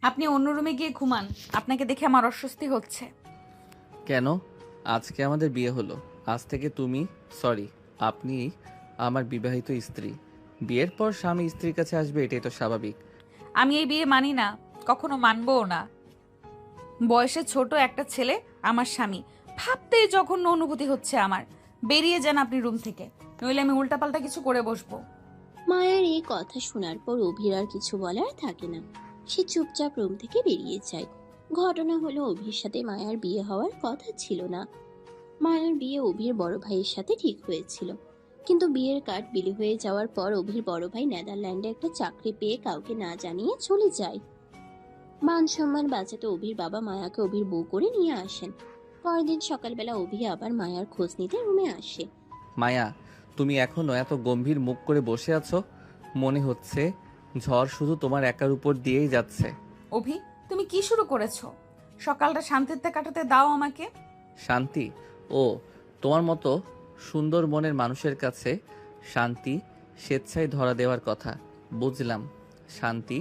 আপনি অন্য রুমে গিয়ে ঘুমান। আপনাকে দেখে আমার অস্বস্তি হচ্ছে। কেন? আজকে আমাদের বিয়ে হলো। আজ থেকে তুমি, সরি, আপনি আমার বিবাহিত স্ত্রী। বিয়ের পর স্বামী স্ত্রীর কাছে আসবে, এটাই তো স্বাভাবিক। আমি এই বিয়ে মানি না, কখনো মানবও না। বয়সে ছোট একটা ছেলে আমার স্বামী, ভাবতেই জঘন্য অনুভূতি হচ্ছে আমার। বেরিয়ে যান আপনি রুম থেকে, নইলে আমি উল্টাপাল্টা কিছু করে বসবো। মায়ের এই কথা শোনার পর অভির আর কিছু বলার থাকে না। সে চুপচাপ রুম থেকে বেরিয়ে যায়। ঘটনা হলো, অভির সাথে মায়ার বিয়ে হওয়ার কথা ছিল না। মায়ার বিয়ে অভির বড় ভাইয়ের সাথে ঠিক হয়েছিল, কিন্তু বিয়ের কার্ড বিলি হয়ে যাওয়ার পর অভির বড় ভাই নেদারল্যান্ডে একটা চাকরি পেয়ে কাউকে না জানিয়ে চলে যায়। মান সম্মান বাঁচাতে অভির বাবা মায়াকে অভির বউ করে নিয়ে আসেন। পরদিন সকালবেলা অভি আবার মায়ার খোঁজ নিতে রুমে আসে। মায়া, তুমি এখনো এত গম্ভীর মুখ করে বসে আছো? মনে হচ্ছে ঝড় শুধু তোমার একার উপর দিয়েই যাচ্ছে। অভি, তুমি কি শুরু করেছো? সকালটা শান্তিতে কাটাতে দাও আমাকে। শান্তি? ও, তোমার মতো সুন্দর মনের মানুষের কাছে শান্তি স্বেচ্ছায় ধরা দেওয়ার কথা। বুঝলাম, শান্তি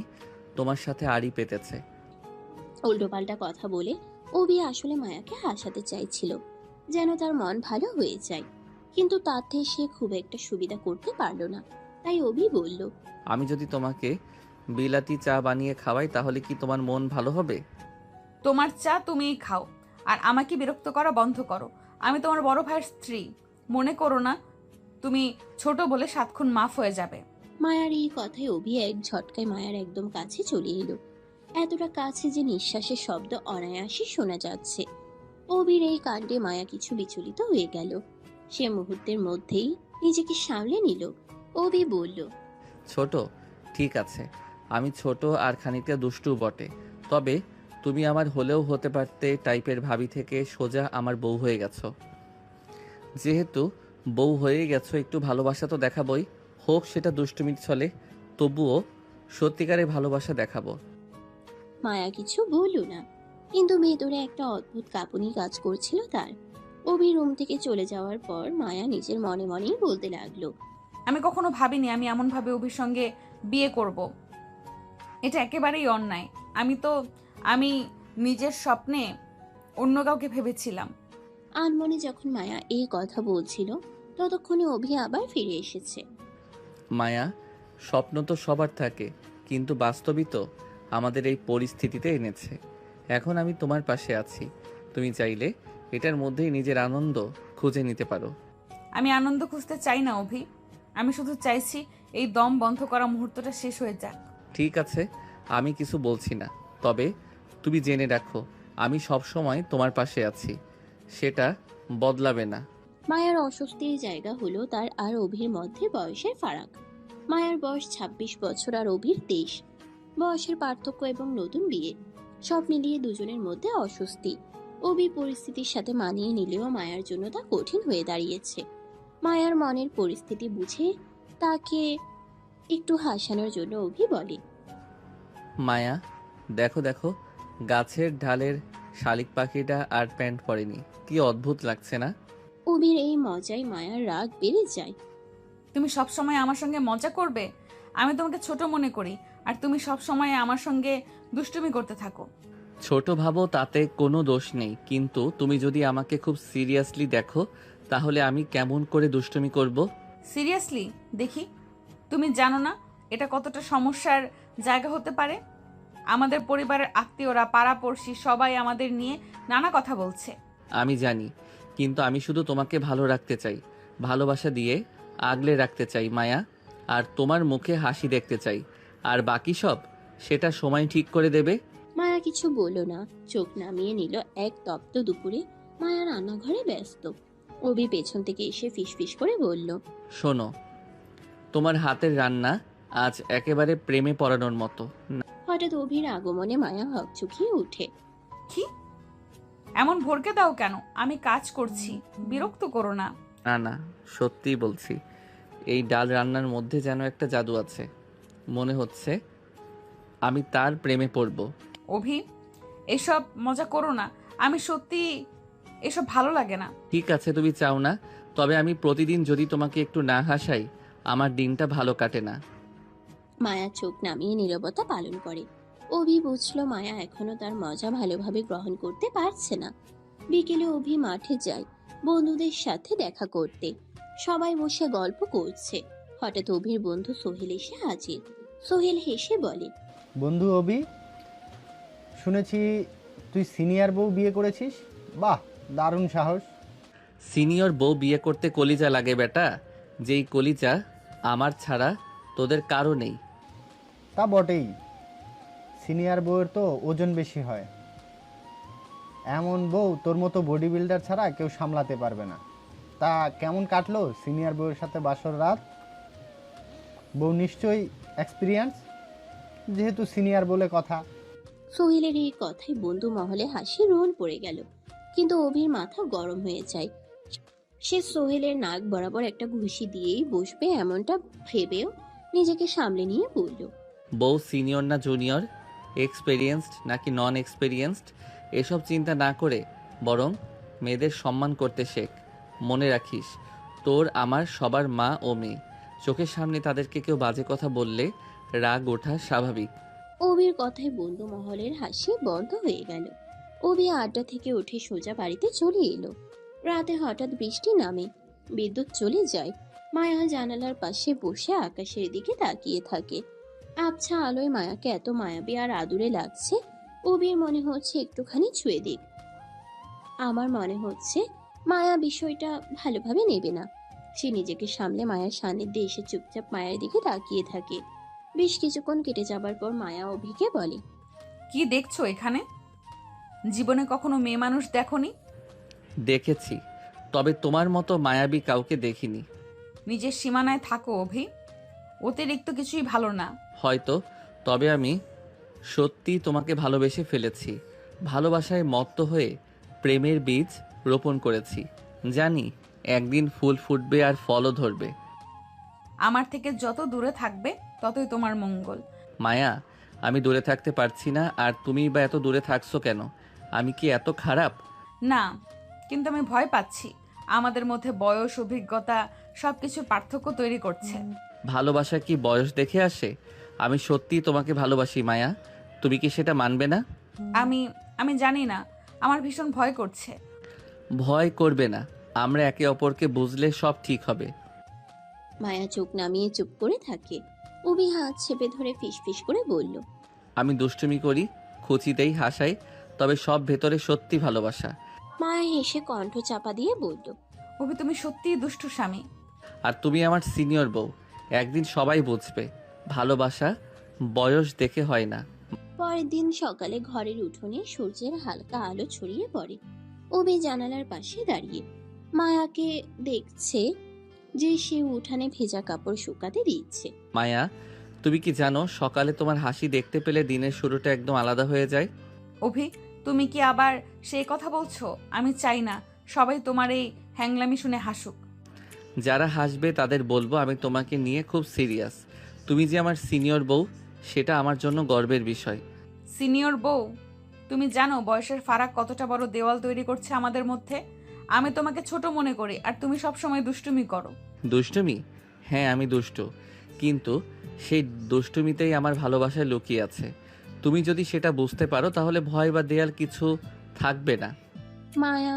তোমার সাথে আড়ি পেতেছে। উল্টোপাল্টা কথা বলে অভি আসলে মায়াকে হাসাতে চাইছিল, যেন তার মন ভালো হয়ে যায়। কিন্তু তাতে সে খুব একটা সুবিধা করতে পারলো না। তাই অভি বলল, আমি যদি তোমাকে বিলাতি চা বানিয়ে খাওয়াই তাহলে কি তোমার মন ভালো হবে? তোমার চা তুমিই খাও, আর আমাকে বিরক্ত করা বন্ধ করো। আমি তোমার বড় ভাইয়ের স্ত্রী, মনে করো না তুমি ছোট বলে 7 খুন মাফ হয়ে যাবে। মায়ার এই কথায় অভি এক ঝটকায় মায়ার একদম কাছে চলে এলো। এতটা কাছে যে নিঃশ্বাসের শব্দ অনায়াসে শোনা যাচ্ছে। অভির এই কাণ্ডে মায়া কিছু বিচলিত হয়ে গেল। সে মুহূর্তের মধ্যেই নিজেকে সামলে নিল। অভি বলল, ছোট, ঠিক আছে, আমি ছোট আর খানিকটা দুষ্টু বটে, তবে তুমি আমার হলেও হতে পারতে টাইপের ভাবি থেকে সোজা আমার বউ হয়ে গেছো। যেহেতু বউ হয়ে গেছো, একটু ভালোবাসা তো দেখাবই, হোক সেটা দুষ্টুমির ছলে, তবুও সত্যিকারের ভালোবাসা দেখাবো। মায়া কিছু বলল না, কিন্তু ভেতরে একটা অদ্ভুত কাঁপুনি কাজ করছিল তার। অভি রুম থেকে চলে যাওয়ার পর মায়া নিজের মনে মনেই বলতে লাগলো, আমি কখনো ভাবিনি আমি এমন ভাবে অভির সঙ্গে বিয়ে করব। এটা একেবারেই অন্যায়। আমি নিজের স্বপ্নে অন্য কাউকে ভেবেছিলাম। আনমনে যখন মায়া এই কথা বলছিল, ততক্ষণে অভি আবার ফিরে এসেছে। মায়া, স্বপ্ন তো সবার থাকে, কিন্তু বাস্তবিক তো আমাদের এই পরিস্থিতিতে এনেছে। এখন আমি তোমার পাশে আছি, তুমি চাইলে এটার মধ্যেই নিজের আনন্দ খুঁজে নিতে পারো। আমি আনন্দ খুঁজতে চাই না অভি, আমি শুধু চাইছি এই দম বন্ধ করা মুহূর্তটা শেষ হয়ে যাক। ঠিক আছে, আমি কিছু বলছি না, তবে তুমি জেনে রাখো আমি সব সময় তোমার পাশে আছি, সেটা বদলাবে না। মায়ার অস্বস্তির জায়গা হলো তার আর অভির মধ্যে বয়সের ফারাক। মায়ার বয়স 26 বছর আর অভির 23। বয়সের পার্থক্য এবং নতুন বিয়ে, সব মিলিয়ে দুজনের মধ্যে অস্বস্তি। অভি পরিস্থিতির সাথে মানিয়ে নিলেও মায়ার জন্য তা কঠিন হয়ে দাঁড়িয়েছে। মায়ার মনের পরিস্থিতি বুঝে তাকে একটু হাসানোর জন্য অভি বলে, মায়া, দেখো দেখো, গাছের ঢালের শালিক পাখিটা আর প্যান্ট পরেনি, কি অদ্ভুত লাগছে না? অভির এই মজায় মায়ার রাগ বেড়ে যায়। তুমি সব সময় আমার সঙ্গে মজা করবে? আমি তোমাকে ছোট মনে করি, আর তুমি সব সময় আমার সঙ্গে দুষ্টুমি করতে থাকো। ছোট ভাবো, তাতে কোনো দোষ নেই, কিন্তু তুমি যদি আমাকে খুব সিরিয়াসলি দেখো তাহলে আমি কেমন করে দুষ্টুমি করব? সিরিয়াসলি দেখি। তুমি জানো না এটা কতটা সমস্যার জায়গা হতে পারে? আমাদের পরিবারের আত্মীয়রা, পাড়াপড়শি সবাই আমাদের নিয়ে নানা কথা বলছে। আমি জানি, কিন্তু আমি শুধু তোমাকে ভালো রাখতে চাই, ভালোবাসা দিয়ে আগলে রাখতে চাই মায়া, আর তোমার মুখে হাসি দেখতে চাই, আর বাকি সব সেটা সময় ঠিক করে দেবে। মায়া কিছু বলল না, চোখ নামিয়ে নিল। এক তপ্ত দুপুরে মায়া রান্নাঘরে ব্যস্ত। অভি পেছন থেকে এসে ফিসফিস করে বলল, শোনো, তোমার হাতের রান্না আজ একেবারে প্রেমে পড়ানোর মতো। হঠাৎ অভির আগমনে মায়া হকচকিয়ে উঠে। কি? এমন ভরকে দাও কেন? আমি কাজ করছি, বিরক্ত করো না। না না, সত্যিই বলছি, এই ডাল রান্নার মধ্যে যেন একটা জাদু আছে, মনে হচ্ছে আমি তার প্রেমে পড়ব। অভি, এসব মজা করো না। আমি সত্যি এসব ভালো লাগে না। ঠিক আছে, তুমি চাও না, তবে আমি প্রতিদিন যদি তোমাকে একটু না হাসাই আমার দিনটা ভালো কাটে না। মায়া চোখ নামিয়ে নীরবতা পালন করে। অভি বুঝলো মায়া এখনো তার মজা ভালোভাবে গ্রহণ করতে পারছে না। বিকেলে অভি মাঠে যায় বন্ধুদের সাথে দেখা করতে। সবাই বসে গল্প করছে। হঠাৎ অভির বন্ধু সোহেল এসে হাজির। সোহেল হেসে বলে, বন্ধু অভি, শুনেছি তুই সিনিয়র বউ বিয়ে করেছিস। বাহ, দারুণ সাহস। সিনিয়র বউ বিয়ে করতে কলিজা লাগে বেটা, যেই কলিজা আমার ছাড়া তোদের কারো নেই। তা বটেই, সিনিয়র বউয়ের তো ওজন বেশি হয়। এমন বউ তোর মতো বডি বিল্ডার ছাড়া কেউ সামলাতে পারবে না। তা কেমন কাটলো সিনিয়র বউয়ের সাথে বাসর রাত? বউ নিশ্চয়ই এক্সপিরিয়েন্স, যেহেতু সিনিয়র বলে কথা। সোহেলের এই কথায় বন্ধু মহলে হাসি রোল পড়ে গেল। কিন্তু অভির মাথা গরম হয়ে যায়। সে সোহেলের নাক বরাবর একটা ঘুষি দিয়েই বসবে এমনটা ভেবেও নিজেকে সামলে নিয়ে বলল, বউ সিনিয়র না জুনিয়র, এক্সপেরিয়েন্সড নাকি নন এক্সপেরিয়েন্সড, এসব চিন্তা না করে বরং মেয়েদের সম্মান করতে শেখ। মনে রাখিস, তোর আমার সবার মা ও মেয়ে। চোখের সামনে তাদেরকে কেউ বাজে কথা বললে রাগ ওঠা স্বাভাবিক। অভির কথায় বন্ধু মহলের হাসি বন্ধ হয়ে গেল। অভি আড্ডা থেকে উঠে সোজা বাড়িতে চলে এলো। রাতে হঠাৎ বৃষ্টি নামে, বিদ্যুৎ চলে যায়। মায়া জানালার পাশে বসে আকাশের দিকে তাকিয়ে থাকে। আবছা আলোয় মায়াকে এত মায়াবী আর আদুরে লাগছে। অভির মনে হচ্ছে একটুখানি ছুঁয়ে দিক। আমার মনে হচ্ছে মায়া বিষয়টা ভালোভাবে নেবে না। সে নিজেকে সামলে মায়ার সান্নিধ্যে এসে চুপচাপ মায়ের দিকে তাকিয়ে থাকে। বেশ কিছুক্ষণ কেটে যাবার পর মায়া অভিকে বলে, কি দেখছো এখানে? জীবনে কখনো মেয়ে মানুষ দেখোনি? দেখেছি, তবে তোমার মতো মায়াবী কাউকে দেখিনি। নিজের সীমানায় থাকো অভি, অতিরিক্ত কিছুই ভালো না। হয়তো, তবে আমি সত্যি তোমাকে ভালোবেসে ফেলেছি। ভালোবাসায় মত্ত হয়ে প্রেমের বীজ রোপণ করেছি। জানি একদিন ফুল ফুটবে আর ফলও ধরবে। আমার থেকে যত দূরে থাকবে ততই তোমার মঙ্গল। মায়া, আমি দূরে থাকতে পারছি না, আর তুমি বা এত দূরে থাকছো কেন? আমি কি এত খারাপ? না, কিন্তু আমি ভয় পাচ্ছি। আমাদের মধ্যে বয়স, অভিজ্ঞতা সবকিছুর পার্থক্য তৈরি করছে। ভালোবাসা কি বয়স দেখে আসে? আমি সত্যিই তোমাকে ভালোবাসি মায়া, তুমি কি সেটা মানবে না? আমি আমি জানি না, আমার ভীষণ ভয় করছে। ভয় করবে না, আমরা একে অপরকে বুঝলে সব ঠিক হবে। মায়া চোখ নামিয়ে চুপ করে থাকে। অভি হাত চেপে ধরে ফিসফিস করে বলল, আমি দুষ্টুমি করি, খুচি দেই, হাসাই, তবে সব ভেতরে সত্যি ভালোবাসা। মায়া হেসে কণ্ঠ চাপা দিয়ে বলল, অভি, তুমি সত্যিই দুষ্টু স্বামী। আর তুমি আমার সিনিয়র বউ, একদিন সবাই বুঝবে ভালোবাসা বয়স দেখে হয় না। পরের দিন সকালে ঘরের উঠোনে সূর্যের হালকা আলো ছড়িয়ে পড়ে। অভি জানালার পাশে দাঁড়িয়ে মায়াকে দেখছে যে সে উঠানে ভেজা কাপড় শুকাতে দিচ্ছে। মায়া, তুমি কি জানো সকালে তোমার হাসি দেখতে পেলে দিনের শুরুটা একদম আলাদা হয়ে যায়। অভি, তুমি কি আবার সেই কথা বলছো? আমি চাই না সবাই তোমার এই হ্যাংলামি শুনে হাসুক। যারা হাসবে তাদের বলবো আমি তোমাকে নিয়ে খুব সিরিয়াস। তুমি যে আমার সিনিয়র বউ, সেটা আমার জন্য গর্বের বিষয়। সিনিয়র বউ? তুমি জানো বয়সের ফারাক কতটা বড় দেওয়াল তৈরি করছে আমাদের মধ্যে? আমি তোমাকে ছোট মনে করি, আর তুমি সবসময় দুষ্টুমি করো। দুষ্টুমি? হ্যাঁ, আমি দুষ্টু, কিন্তু সেই দুষ্টুমিতেই আমার ভালোবাসায় লুকিয়ে আছে। তুমি যদি সেটা বুঝতে পারো তাহলে ভয় বা দেয়াল কিছু থাকবে না। মায়া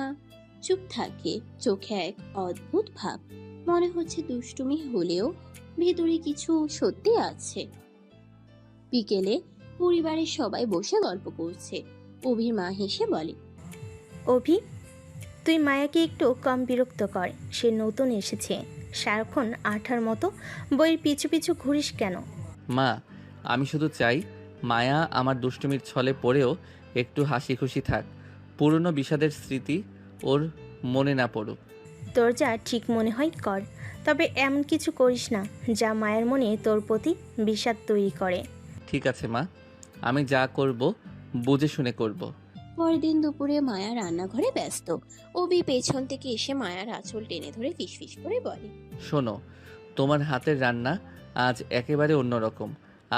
চুপ থাকে, চোখে এক অদ্ভুত ভাব। মনে হচ্ছে দুষ্টুমি হলেও ভেতরে কিছু সত্যি আছে। বিকেলে পরিবারের সবাই বসে গল্প করছে। অভির মা হেসে বলে, অভি, তুই মায়াকে একটু কম বিরক্ত কর। সে নতুন এসেছে, সারাক্ষণ আঠার মতো বইয়ের পিছু পিছু ঘুরিস কেন? মা, আমি শুধু চাই মায়া আমার দুষ্টুমির ছলে পড়েও একটু হাসি খুশি থাক, পুরনো বিষাদের স্মৃতি ওর মনে না পড়ুক। তোর যা ঠিক মনে হয় কর, তবে এমন কিছু করিস না যা মায়ের মনে তোর প্রতি বিষাদ তৈরি করে। ঠিক আছে মা, আমি যা করব বুঝে শুনে করব। পরের দিন দুপুরে মায়া রান্নাঘরে ব্যস্ত। অভি পেছন থেকে এসে মায়ার আঁচল টেনে ধরে ফিসফিস করে বলে, শোনো, তোমার হাতের রান্না আজ একেবারে অন্যরকম।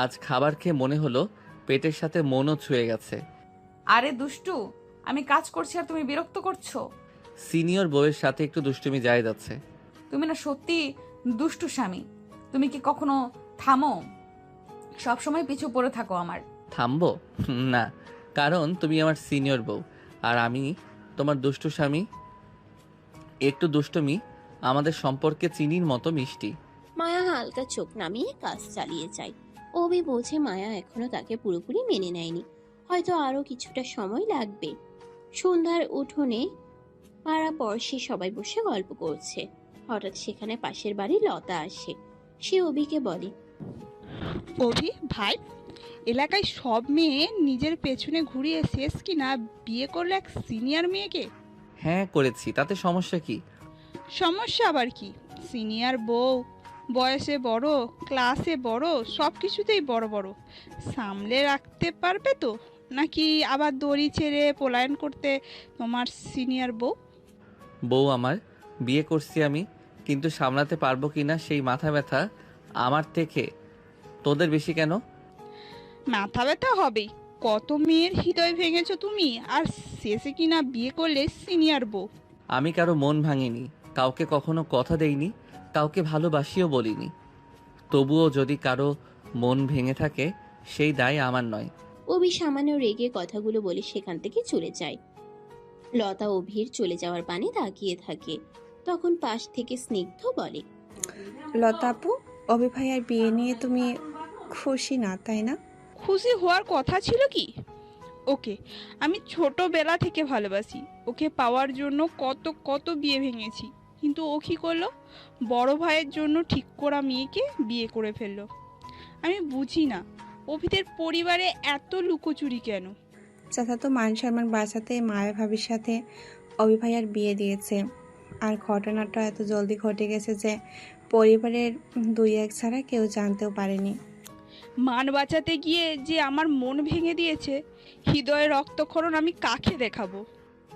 আজ খাবার খেয়ে মনে হলো পেটের সাথে মনও ছুঁয়ে গেছে। আরে দুষ্টু, আমি কাজ করছি আর তুমি বিরক্ত করছো। সিনিয়র বউয়ের সাথে একটু দুষ্টুমি যায় যাচ্ছে। তুমি না সত্যি দুষ্টু স্বামী। তুমি কি কখনো থামো? সবসময় পিছু পড়ে থাকো আমার। থামবো? না, কারণ তুমি আমার সিনিয়র বউ আর আমি তোমার দুষ্টু স্বামী। একটু দুষ্টুমি আমাদের সম্পর্কে চিনির মতো মিষ্টি। মায়া হালকা চোখ নামিয়ে কাজ চালিয়ে যায়। অভি বোঝে মায়া এখনো তাকে পুরোপুরি মেনে নেয়নি, হয়তো আরো কিছুটা সময় লাগবে। সন্ধ্যার উঠোনে পাড়া পড়শি সবাই বসে গল্প করছে। হঠাৎ সেখানে পাশের বাড়ির লতা আসে। সে অভিকে বলে, অভি ভাই, এলাকায় সব মেয়ে নিজের পেছনে ঘুরিয়ে শেষ কিনা বিয়ে করলো এক সিনিয়র মেয়েকে। হ্যাঁ করেছি, তাতে সমস্যা কি? সমস্যা আবার কি? সিনিয়র বউ, বয়সে বড়, ক্লাসে বড়, সব কিছুতেই বড় বড়। সামলে রাখতে পারবে তো? নাকি আবার দড়ি ছেড়ে পলায়ন করতে তোমার সিনিয়র বউ? বউ আমার, বিয়ে করছি আমি, কিন্তু সামলাতে পারবো কিনা সেই মাথা ব্যথা আমার থেকে তোদের বেশি কেন? মাথা ব্যথা হবেই। কত মেয়ের হৃদয় ভেঙেছো তুমি, আর শেষে কিনা বিয়ে করলে সিনিয়র বউ। আমি কারো মন ভাঙিনি, কাউকে কখনো কথা দেইনি, কাউকে ভালোবাসিও বলিনি। তবুও যদি কারো মন ভেঙে থাকে সেই দায় আমার নয়। অভি সামান্য রেগে কথাগুলো বলে সেখান থেকে চলে যায়। লতা অভির চলে যাওয়ার পানে তাকিয়ে থাকে। তখন পাশ থেকে স্নিগ্ধ বলে, লতা আপু, অভি ভাইয়ার বিয়ে নিয়ে তুমি খুশি না, তাই না? খুশি হওয়ার কথা ছিল কি? ওকে আমি ছোটবেলা থেকে ভালোবাসি। ওকে পাওয়ার জন্য কত কত বিয়ে ভেঙেছি, কিন্তু ও কি করলো? বড় ভাইয়ের জন্য ঠিক করা মেয়েকে বিয়ে করে ফেললো। আমি বুঝি না অভিদের পরিবারে এত লুকোচুরি কেন। চাচাতো মান সম্মান বাঁচাতে মায়া ভাবির সাথে অভি ভাইয়ার বিয়ে দিয়েছে। আর ঘটনাটা এত জলদি ঘটে গেছে যে পরিবারের দুই এক ছাড়া কেউ জানতেও পারেনি। মান বাঁচাতে গিয়ে যে আমার মন ভেঙে দিয়েছে, হৃদয়ে রক্তক্ষরণ আমি কাকে দেখাবো?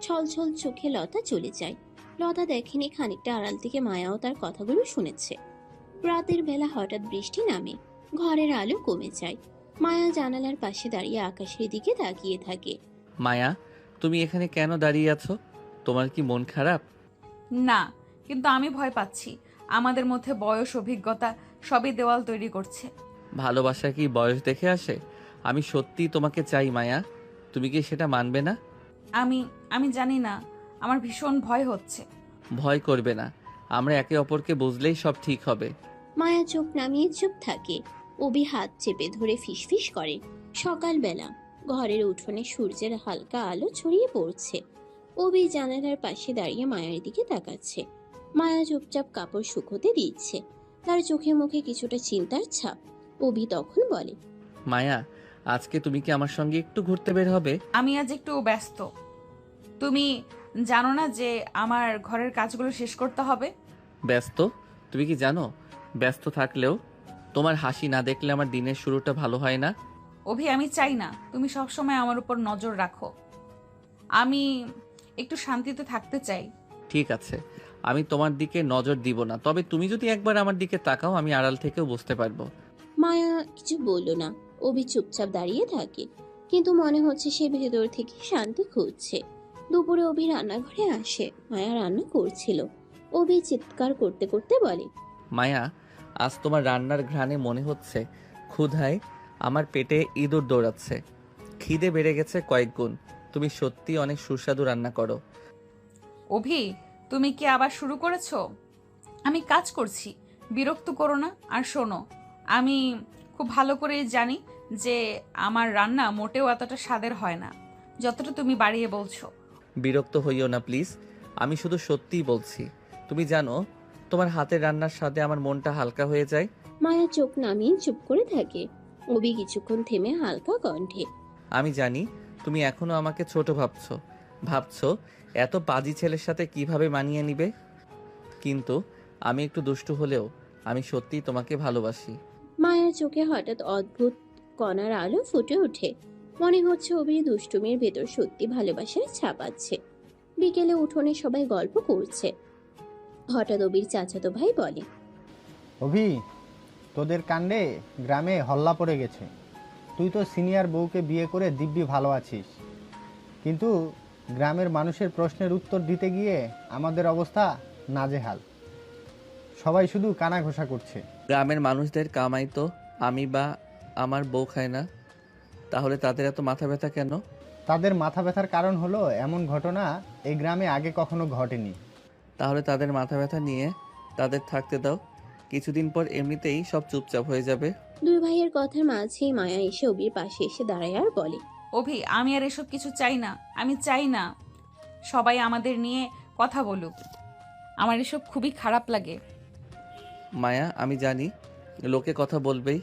ছলছল চোখে লতা চলে যায়। লতা দেখেনি খানিকটা আড়াল থেকে মায়াও তার কথাগুলো শুনেছে। রাতের বেলা হঠাৎ বৃষ্টি নামে, ঘরের আলো কমে যায়। মায়া জানালার পাশে দাঁড়িয়ে আকাশের দিকে তাকিয়ে থাকে। মায়া, তুমি এখানে কেন দাঁড়িয়ে আছো? তোমার কি মন খারাপ? না, কিন্তু আমি ভয় পাচ্ছি। আমাদের মধ্যে বয়স, অভিজ্ঞতা সবই দেওয়াল তৈরি করছে। ভালোবাসা কি বয়স দেখে আসে? আমি সত্যি তোমাকে চাই মায়া, তুমি কি সেটা মানবে না? আমি আমি জানি না, আমার ভীষণ ভয় হচ্ছে। ভয় করবে না, আমরা একে অপরকে বুঝলেই সব ঠিক হবে। মায়া চোখ নামিয়ে চুপ থাকে। অভি হাত চেপে ধরে ফিসফিস করে। সকালবেলা ঘরের উঠোনে সূর্যের হালকা আলো ছড়িয়ে পড়ছে। অভি জানালার পাশে দাঁড়িয়ে মায়ের দিকে তাকাচ্ছে। মায়া চুপচাপ কাপড় শুকোতে দিচ্ছে। তার চোখে মুখে কিছুটা চিন্তার ছাপ। অভি তখন বলে, মায়া, আজকে তুমি কি আমার সঙ্গে একটু ঘুরতে বের হবে? আমি আজ একটু ব্যস্ত। তুমি জানো না যে আমার ঘরের কাজগুলো শেষ করতে হবে? ব্যস্ত? তুমি কি জানো ব্যস্ত থাকলেও তোমার হাসি না দেখলে আমার দিনের শুরুটা ভালো হয় না। অভি, আমি চাই না তুমি সবসময় আমার উপর নজর রাখো। আমি একটু শান্তিতে থাকতে চাই। ঠিক আছে, আমি তোমার দিকে নজর দিব না, তবে তুমি যদি একবার আমার দিকে তাকাও আমি আড়াল থেকেও বুঝতে পারবো। মায়া কিছু বলল না। অভি চুপচাপ দাঁড়িয়ে থাকে, কিন্তু মনে হচ্ছে সে ভেতর থেকে শান্তি খুঁজছে। দুপুরে অভি রান্নাঘরে আসে। মায়া রান্না করছিল। অভি চিৎকার করতে করতে বলে, মায়া, আজ তোমার রান্নার ঘ্রাণে মনে হচ্ছে ক্ষুধায় আমার পেটে ইঁদুর দৌড়াচ্ছে। খিদে বেড়ে গেছে কয়েক গুণ। তুমি সত্যি অনেক সুস্বাদু রান্না করো। অভি, তুমি কি আবার শুরু করেছো? আমি কাজ করছি, বিরক্ত করো না। আর শোনো, আমি খুব ভালো করে জানি যে আমার রান্না মোটেও এতটা স্বাদের হয় না যতটা তুমি বাড়িয়ে বলছো। বিরক্ত হইও না প্লিজ, আমি শুধু সত্যিই বলছি। তুমি জানো তোমার হাতের রান্নার স্বাদে আমার মনটা হালকা হয়ে যায়। মায়া চোখ নামিয়ে চুপ করে থাকে। অভি কিছুক্ষণ থেমে হালকা কণ্ঠে, আমি জানি তুমি এখনো আমাকে ছোট ভাবছো এত পাজি ছেলের সাথে কিভাবে মানিয়ে নিবে, কিন্তু আমি একটু দুষ্টু হলেও আমি সত্যিই তোমাকে ভালোবাসি। মায়ার চোখে হঠাৎ অদ্ভুত কণার আলো ফুটে ওঠে। মনে হচ্ছে অভির দুষ্টুমির ভেতর সত্যি ভালোবাসার ছাপ আছে। বিকেলে উঠোনে সবাই গল্প করছে। হঠাৎ অভির চাচাতো ভাই বলে, অভি, তোদের কাণ্ডে গ্রামে হল্লা পড়ে গেছে। তুই তো সিনিয়র বউকে বিয়ে করে দিব্যি ভালো আছিস, কিন্তু গ্রামের মানুষের প্রশ্নের উত্তর দিতে গিয়ে আমাদের অবস্থা নাজেহাল। সবাই শুধু কানা ঘোষা করছে। গ্রামের মানুষদের কামাই তো আমি বা আমার বউ খায় না। তাহলে তাদের এত মাথা ব্যথা কেন? তাদের মাথা ব্যথার কারণ হলো এমন ঘটনা এই গ্রামে আগে কখনো ঘটেনি। তাহলে তাদের মাথা ব্যথা নিয়ে তাদের থাকতে দাও, কিছুদিন পর এমনিতেই সব চুপচাপ হয়ে যাবে। দুই ভাইয়ের কথার মাঝেই মায়া এসে অভির পাশে এসে দাঁড়ায় আর বলে, অভি, আমি আর এসব কিছু চাই না। আমি চাই না সবাই আমাদের নিয়ে কথা বলুক। আমার এসব খুবই খারাপ লাগে। মায়া, আমি জানি লোকে কথা বলবেই,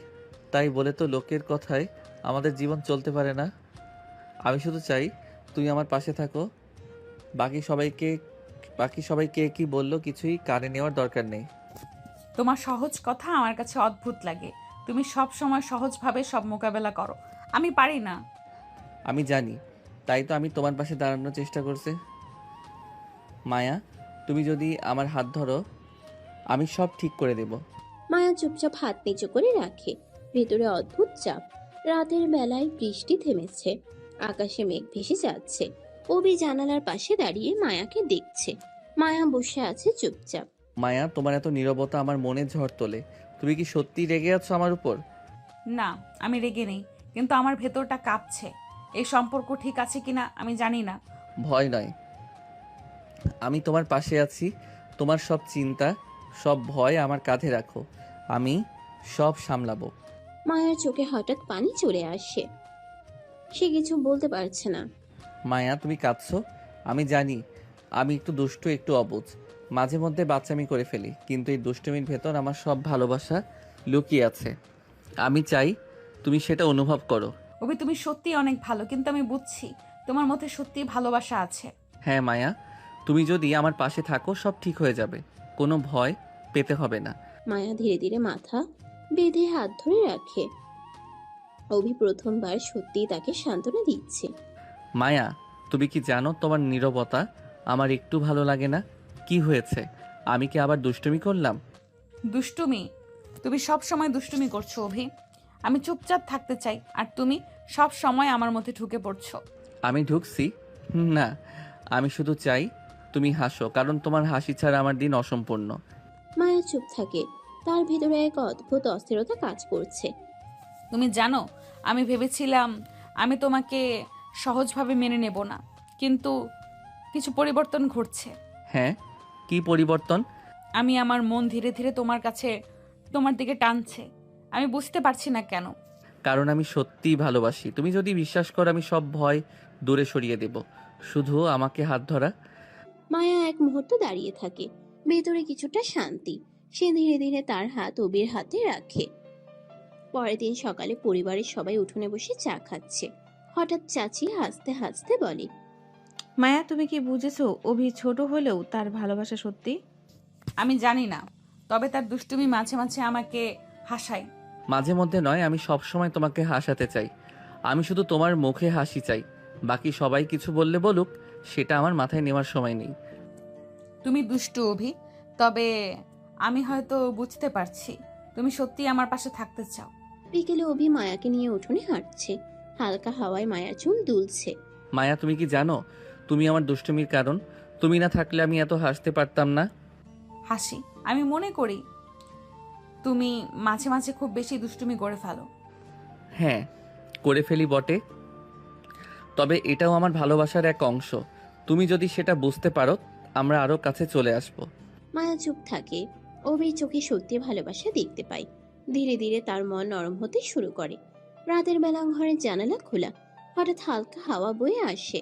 তাই বলে তো লোকের কথায় আমাদের জীবন চলতে পারে না। আমি শুধু চাই তুমি আমার পাশে থাকো। বাকি সবাই কে কি বললো কিছুই কানে নেওয়ার দরকার নেই। তোমার সহজ কথা আমার কাছে অদ্ভুত লাগে। তুমি সব সময় সহজভাবে সব মোকাবেলা করো, আমি পারি না। আমি জানি, তাই তো আমি তোমার পাশে দাঁড়ানোর চেষ্টা করছি। মায়া, তুমি যদি আমার হাত ধরো আমি সব ঠিক করে দেব। মায়া চুপচাপ হাত নিচু করে রাখে। ভেতরে অদ্ভুত চাপ। রাতের বেলায় বৃষ্টি থেমেছে, আকাশে মেঘ ভেসে যাচ্ছে। অভি জানালার পাশে দাঁড়িয়ে মায়াকে দেখছে। মায়া বসে আছে চুপচাপ। মায়া, তোমার এত নীরবতা আমার মনে ঝড় তোলে। তুমি কি সত্যি রেগে আছো আমার উপর? না, আমি রেগে নেই, কিন্তু আমার ভেতরটা কাঁপছে। এই সম্পর্ক ঠিক আছে কিনা আমি জানি না। ভয় নয়, আমি তোমার পাশে আছি। তোমার সব চিন্তা, সব ভয় আমার কাঁধে রাখো, আমি সব সামলাবো। মায়ার চোখে হঠাৎ পানি চলে আসে। সে কিছু বলতে পারছে না। মায়া, তুমি কাঁদছো? আমি জানি আমি একটু দুষ্টু, একটু অবুঝ, মাঝে মধ্যে বাচ্চামি করে ফেলি, কিন্তু এই দুষ্টুমির ভেতর আমার সব ভালোবাসা লুকিয়ে আছে। আমি চাই তুমি সেটা অনুভব করো। অভি, তুমি সত্যি অনেক ভালো, কিন্তু আমি বুঝছি তোমার মধ্যে সত্যি ভালোবাসা আছে। হ্যাঁ মায়া, তুমি যদি আমার পাশে থাকো সব ঠিক হয়ে যাবে, কোনো ভয় পেতে হবে না। মায়া ধীরে ধীরে মাথা বেঁধে হাত ধরে রাখে। অভি প্রথমবার সত্যিই তাকে সান্ত্বনা দিচ্ছে। মায়া, তুমি কি জানো তোমার নীরবতা আমার একটু ভালো লাগে না। কি হয়েছে? আমি কি আবার দুষ্টুমি করলাম? দুষ্টুমি? তুমি সব সময় দুষ্টুমি করছো অভি। আমি চুপচাপ থাকতে চাই, আর তুমি সব সময় আমার মধ্যে ঢুকে পড়ছো। আমি ঢুকছি না, আমি শুধু চাই তুমি হাসো, কারণ তোমার হাসি ছাড়া আমার দিন অসম্পূর্ণ। মায়া চুপ থাকে। তার ভেতরে এক অদ্ভুত অস্থিরতা কাজ করছে। তুমি জানো, আমি ভেবেছিলাম আমি তোমাকে সহজভাবে মেনে নেব না, কিন্তু কিছু পরিবর্তন ঘটছে। হ্যাঁ, কি পরিবর্তন? আমি আমার মন ধীরে ধীরে তোমার দিকে টানছে। আমি বুঝতে পারছি না কেন। কারণ আমি সত্যিই ভালোবাসি। তুমি যদি বিশ্বাস করো আমি সব ভয় দূরে সরিয়ে দেব, শুধু আমাকে হাত ধরা। মায়া এক মুহূর্ত দাঁড়িয়ে থাকে। ভেতরে কিছুটা শান্তি। সে ধীরে ধীরে তার হাত অবির হাতে রাখে। পরের দিন সকালে পরিবারের সবাই উঠোনে বসে চা খাচ্ছে। হঠাৎ চাচি হাসতে হাসতে বলে, মায়া, তুমি কি বুঝেছো অভি ছোট হলেও তার ভালোবাসা সত্যি? আমি জানি না, তবে তার দুষ্টুমি মাঝে মাঝে আমাকে হাসায়। মাঝে মধ্যে নয়, আমি সব সময় তোমাকে হাসাতে চাই। আমি শুধু তোমার মুখে হাসি চাই, বাকি সবাই কিছু বললে বলুক, সেটা আমার মাথায় নেওয়ার সময় নেই। তুমি দুষ্টু অভি, তবে আমি হয়তো বুঝতে পারছি তুমি সত্যি আমার পাশে থাকতে চাও। বিকেলে অভি মায়াকে নিয়ে উঠোনে হাঁটছে। হালকা হাওয়ায় মায়ার চুল দুলছে। মায়া, তুমি কি জানো তুমি আমার দুষ্টুমির কারণ? তুমি না থাকলে আমি এত হাসতে পারতাম না। হাসি? আমি মনে করি তুমি মাঝে মাঝে খুব বেশি দুষ্টুমি করে ফেলো। হ্যাঁ, করে ফেলি বটে, তবে এটাও আমার ভালোবাসার এক অংশ। তুমি যদি সেটা বুঝতে পারো আমরা আরো কাছে চলে আসবো। মায়া চুপ থাকে। অভির চোখে সত্যি ভালোবাসা দেখতে পায়। ধীরে ধীরে তার মন নরম হতে শুরু করে। রাতের বেলা ঘরের জানালা খোলা। হঠাৎ হালকা হাওয়া বয়ে আসে।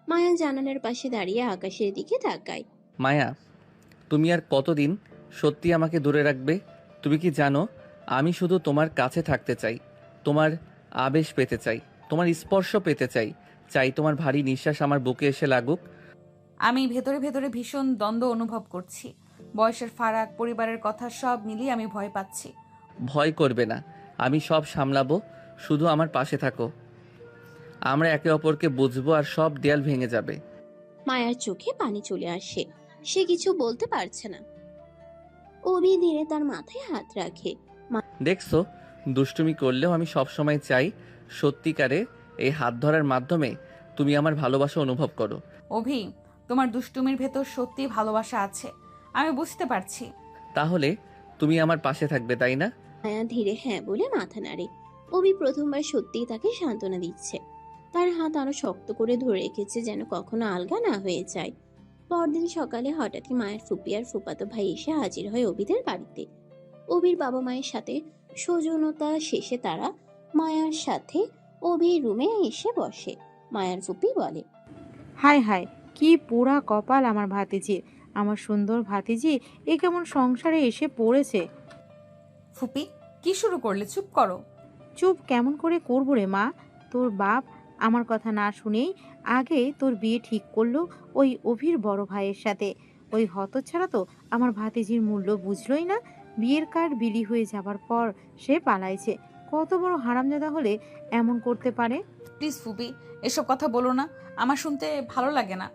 মায়া জানালার পাশে দাঁড়িয়ে আকাশের দিকে তাকায়। মায়া, তুমি আর কতদিন সত্যি আমাকে দূরে রাখবে? তুমি কি জানো আমি শুধু তোমার কাছে থাকতে চাই, তোমার আবেশ পেতে চাই, তোমার স্পর্শ পেতে চাই, চাই তোমার ভারী নিঃশ্বাস আমার বুকে এসে লাগুক। আমি ভেতরে ভেতরে ভীষণ দ্বন্দ্ব অনুভব করছি। বয়সের ফারাক, পরিবারের কথা সব মিলিয়ে আমি ভয় পাচ্ছি। ভয় করবে না, আমি সব সামলাবো, শুধু আমার পাশে থাকো। আমরা একে অপরকে বুঝবো আর সব দেয়াল ভেঙে যাবে। মায়ার চোখে পানি চলে আসে। সে কিছু বলতে পারছে না। অভি ধীরে তার মাথায় হাত রাখে। দেখছো, দুষ্টুমি করলেও আমি সবসময় চাই সত্যিকারে এই হাত ধরার মাধ্যমে তুমি আমার ভালোবাসা অনুভব করো। অভি, তোমার দুষ্টুমির ভেতর সত্যি ভালোবাসা আছে, আমি বুঝতে পারছি। তাহলে তুমি আমার পাশে থাকবে, তাই না? মায়া ধীরে হ্যাঁ বলে মাথা নাড়ে। অভি প্রথমবার সত্যিই তাকে সান্ত্বনা দিচ্ছে। তার হাত আরো শক্ত করে ধরে রেখেছে যেন কখনো আলগা না হয়ে যায়। পরদিন সকালে হঠাৎই মায়ের ফুপি আর ফুপাতো ভাই এসে হাজির হয় অভিদের বাড়িতে। অভির বাবা মায়ের সাথে সৌজন্যতা শেষে তারা মায়ার সাথে অভির রুমে এসে বসে। মায়ার ফুপি বলে, হায় হায়, কি পোড়া কপাল আমার ভাতিজির। আমার সুন্দর ভাতিজি এ কেমন সংসারে এসে পড়েছে। ফুপি কি শুরু করলে? চুপ করো। চুপ কেমন করে করবো রে মা? তোর বাপ আমার কথা না শুনেই আগে তোর বিয়ে ঠিক করলো ওই অভির বড় ভাইয়ের সাথে। ওই হতচ্ছাড়া তো আমার ভাতিজির মূল্য বুঝলই না। বিয়ের কার্ড বিলি হয়ে যাবার পর সে পালাইছে। কত বড় হারামজাদা হলে এমন করতে পারে? প্লিজ ফুপি, এসব কথা বলো না, আমার শুনতে ভালো লাগে না।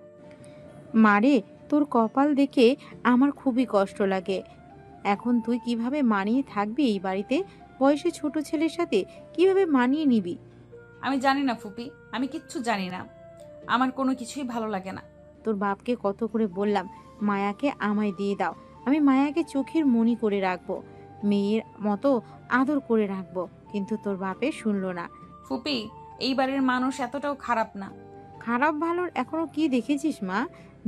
মারে, তোর কপাল দেখে আমার খুবই কষ্ট লাগে। এখন তুই কিভাবে মানিয়ে থাকবি এই বাড়িতে? বয়সে ছোট ছেলের সাথে কিভাবে মানিয়ে নিবি? আমি জানি না ফুপি, আমি কিচ্ছু জানি না। আমার কোনো কিছুই ভালো লাগে না। তোর বাপকে কত করে বললাম মায়াকে আমায় দিয়ে দাও, আমি মায়াকে চোখের মণি করে রাখবো, মেয়ের মতো আদর করে রাখবো, কিন্তু তোর বাপে শুনলো না। ফুপি, এই বাড়ির মানুষ এতটাও খারাপ না। খারাপ ভালোর এখনো কি দেখেছিস মা?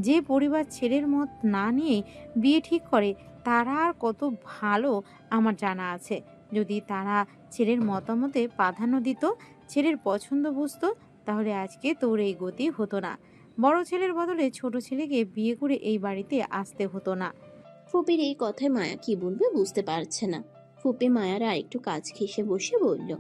যে পরিবার ছেলের মত না নিয়ে বিয়ে ঠিক করে তারা আর কত ভালো আমার জানা আছে। যদি তারা ছেলের মতামতে প্রাধান্য দিত, ছেলের পছন্দ বুঝতো, তাহলে আজকে তোর এই গতি হতো না। বড় ছেলের বদলে ছোট ছেলেকে বিয়ে করে এই বাড়িতে আসতে হতো না। ফুপির এই কথায় মায়া কি বলবে বুঝতে পারছে না। ফুপি মায়ার আরেকটু কাজ ঘেঁষে বসে বলল,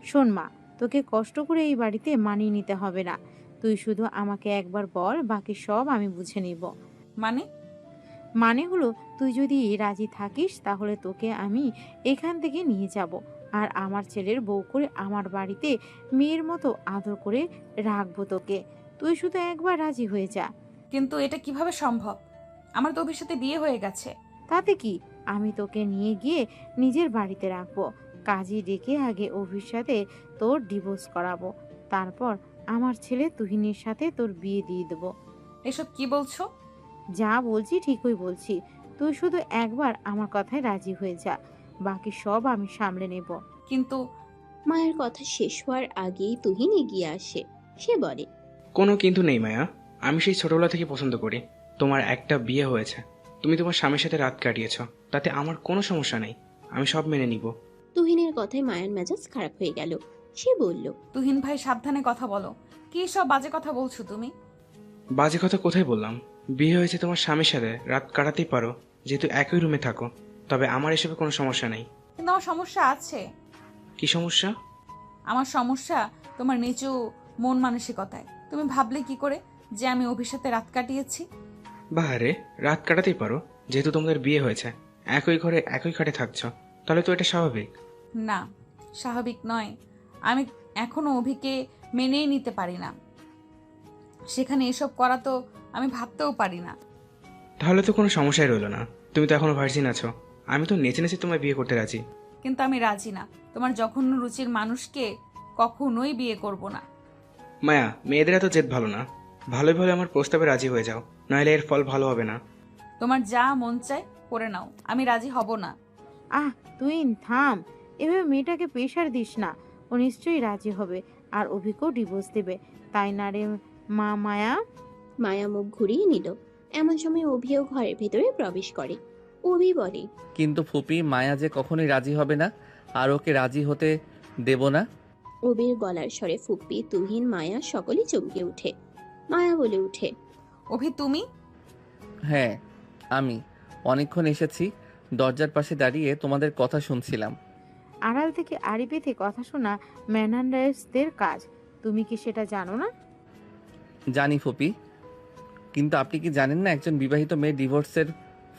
শোন মা, তোকে কষ্ট করে এই বাড়িতে মানিয়ে নিতে হবে না। তুই শুধু আমাকে একবার বল, বাকি সব আমি বুঝে নিব। মানে? মানে হলো, তুই যদি রাজি থাকিস তাহলে তোকে আমি এখান থেকে নিয়ে যাব, আর আমার ছেলের বউ করে আমার বাড়িতে মেয়ের মতো আদর করে রাখবো তোকে। তুই শুধু একবার রাজি হয়ে যা। কিন্তু এটা কিভাবে সম্ভব? আমার তো অভির সাথে বিয়ে হয়ে গেছে। তাতে কি, আমি তোকে নিয়ে গিয়ে নিজের বাড়িতে রাখবো। কাজী ডেকে আগে অভির সাথে তোর ডিভোর্স করাবো, তারপর আমার ছেলে তুহিনের সাথে তোর বিয়ে দিয়ে দেবো। এসব কি বলছো? যা বলছি ঠিকই বলছি। তুই শুধু একবার আমার কথায় রাজি হয়ে যা, বাকি সব আমি সামলে নেব। কিন্তু মায়ের কথা শেষ হওয়ার আগেই তুহিন এগিয়ে আসে। সে বলে, কোনো কিন্তু নেই মায়া, আমি সেই ছোটবেলা থেকে পছন্দ করি। তোমার একটা বিয়ে হয়েছে, তুমি তোমার স্বামীর সাথে রাত কাটিয়েছ, তাতে আমার কোনো সমস্যা নেই, আমি সব মেনে নিব। তুহিনের কথায় মায়ের মেজাজ খারাপ হয়ে গেল। সে বলল, তুহিন ভাই, সাবধানে কথা বলো। কি সব বাজে কথা বলছো তুমি? বাজে কথা কোথায় বললাম? বিয়ে হয়েছে তোমার স্বামীর সাথে, রাত কাটাতেই পারো, যেহেতু একই রুমে থাকো। তবে আমার এসবে কোনো সমস্যা নেই। কিন্তু আমার সমস্যা আছে। কি সমস্যা? আমার সমস্যা তোমার নিচু মন মানসিকতায়। তুমি ভাবলে কি করে যে আমি অভির সাথে রাত কাটিয়েছি? বাহারে, রাত কাটাতেই পারো, যেহেতু তোমাদের বিয়ে হয়েছে, একই ঘরে একই খাটে থাকছো, তাহলে তো এটা স্বাভাবিক। না, স্বাভাবিক নয়। আমি এখনো অভিকে মেনেই নিতে পারি না। সেখানে এসব করা তো আমি ভাবতেও পারি না। তাহলে তো কোনো সমস্যাই রইলো না। তুমি তো এখনো ভার্জিন আছো, আমি তো নেচে নেচে তোমায় বিয়ে করতে রাজি। কিন্তু আমি রাজি না। তোমার জঘন্য রুচির মানুষকে কখনোই বিয়ে করব না। মায়া, মেয়েদের এত জেদ ভালো না। ভালোই ভালো আমার প্রস্তাবে রাজি হয়ে যাও, নাহলে এর ফল ভালো হবে না। তোমার যা মন চায় করে নাও, আমি রাজি হব না। আহ তুই থাম, এভাবে মেয়েটাকে প্রেশার দিস না। ও নিশ্চয়ই রাজি হবে আর অভিকেও ডিভোর্স দেবে, তাই না রে মা মায়া? মায়া মুখ ঘুরিয়ে নিল। এমন সময় অভিও ঘরের ভেতরে প্রবেশ করে। অভি বলে, কিন্তু ফুপি, মায়া যে কখনোই রাজি হবে না, আর ওকে রাজি হতে দেব না। অভির গলার স্বরে ফুপ্পি, তুহিন, মায়া সকলেই চমকে উঠে। মায়া বলে উঠে, অভি তুমি? হ্যাঁ, আমি অনেকক্ষণ এসেছি, দরজার পাশে দাঁড়িয়ে তোমাদের কথা শুনছিলাম। আড়াল থেকে আড়ি পেতে কথা শোনা ম্যানান্ডার্সদের কাজ, তুমি কি সেটা জানো না? জানি ফুপি, কিন্তু আপনি কি জানেন না একজন বিবাহিত মেয়ে ডিভোর্সের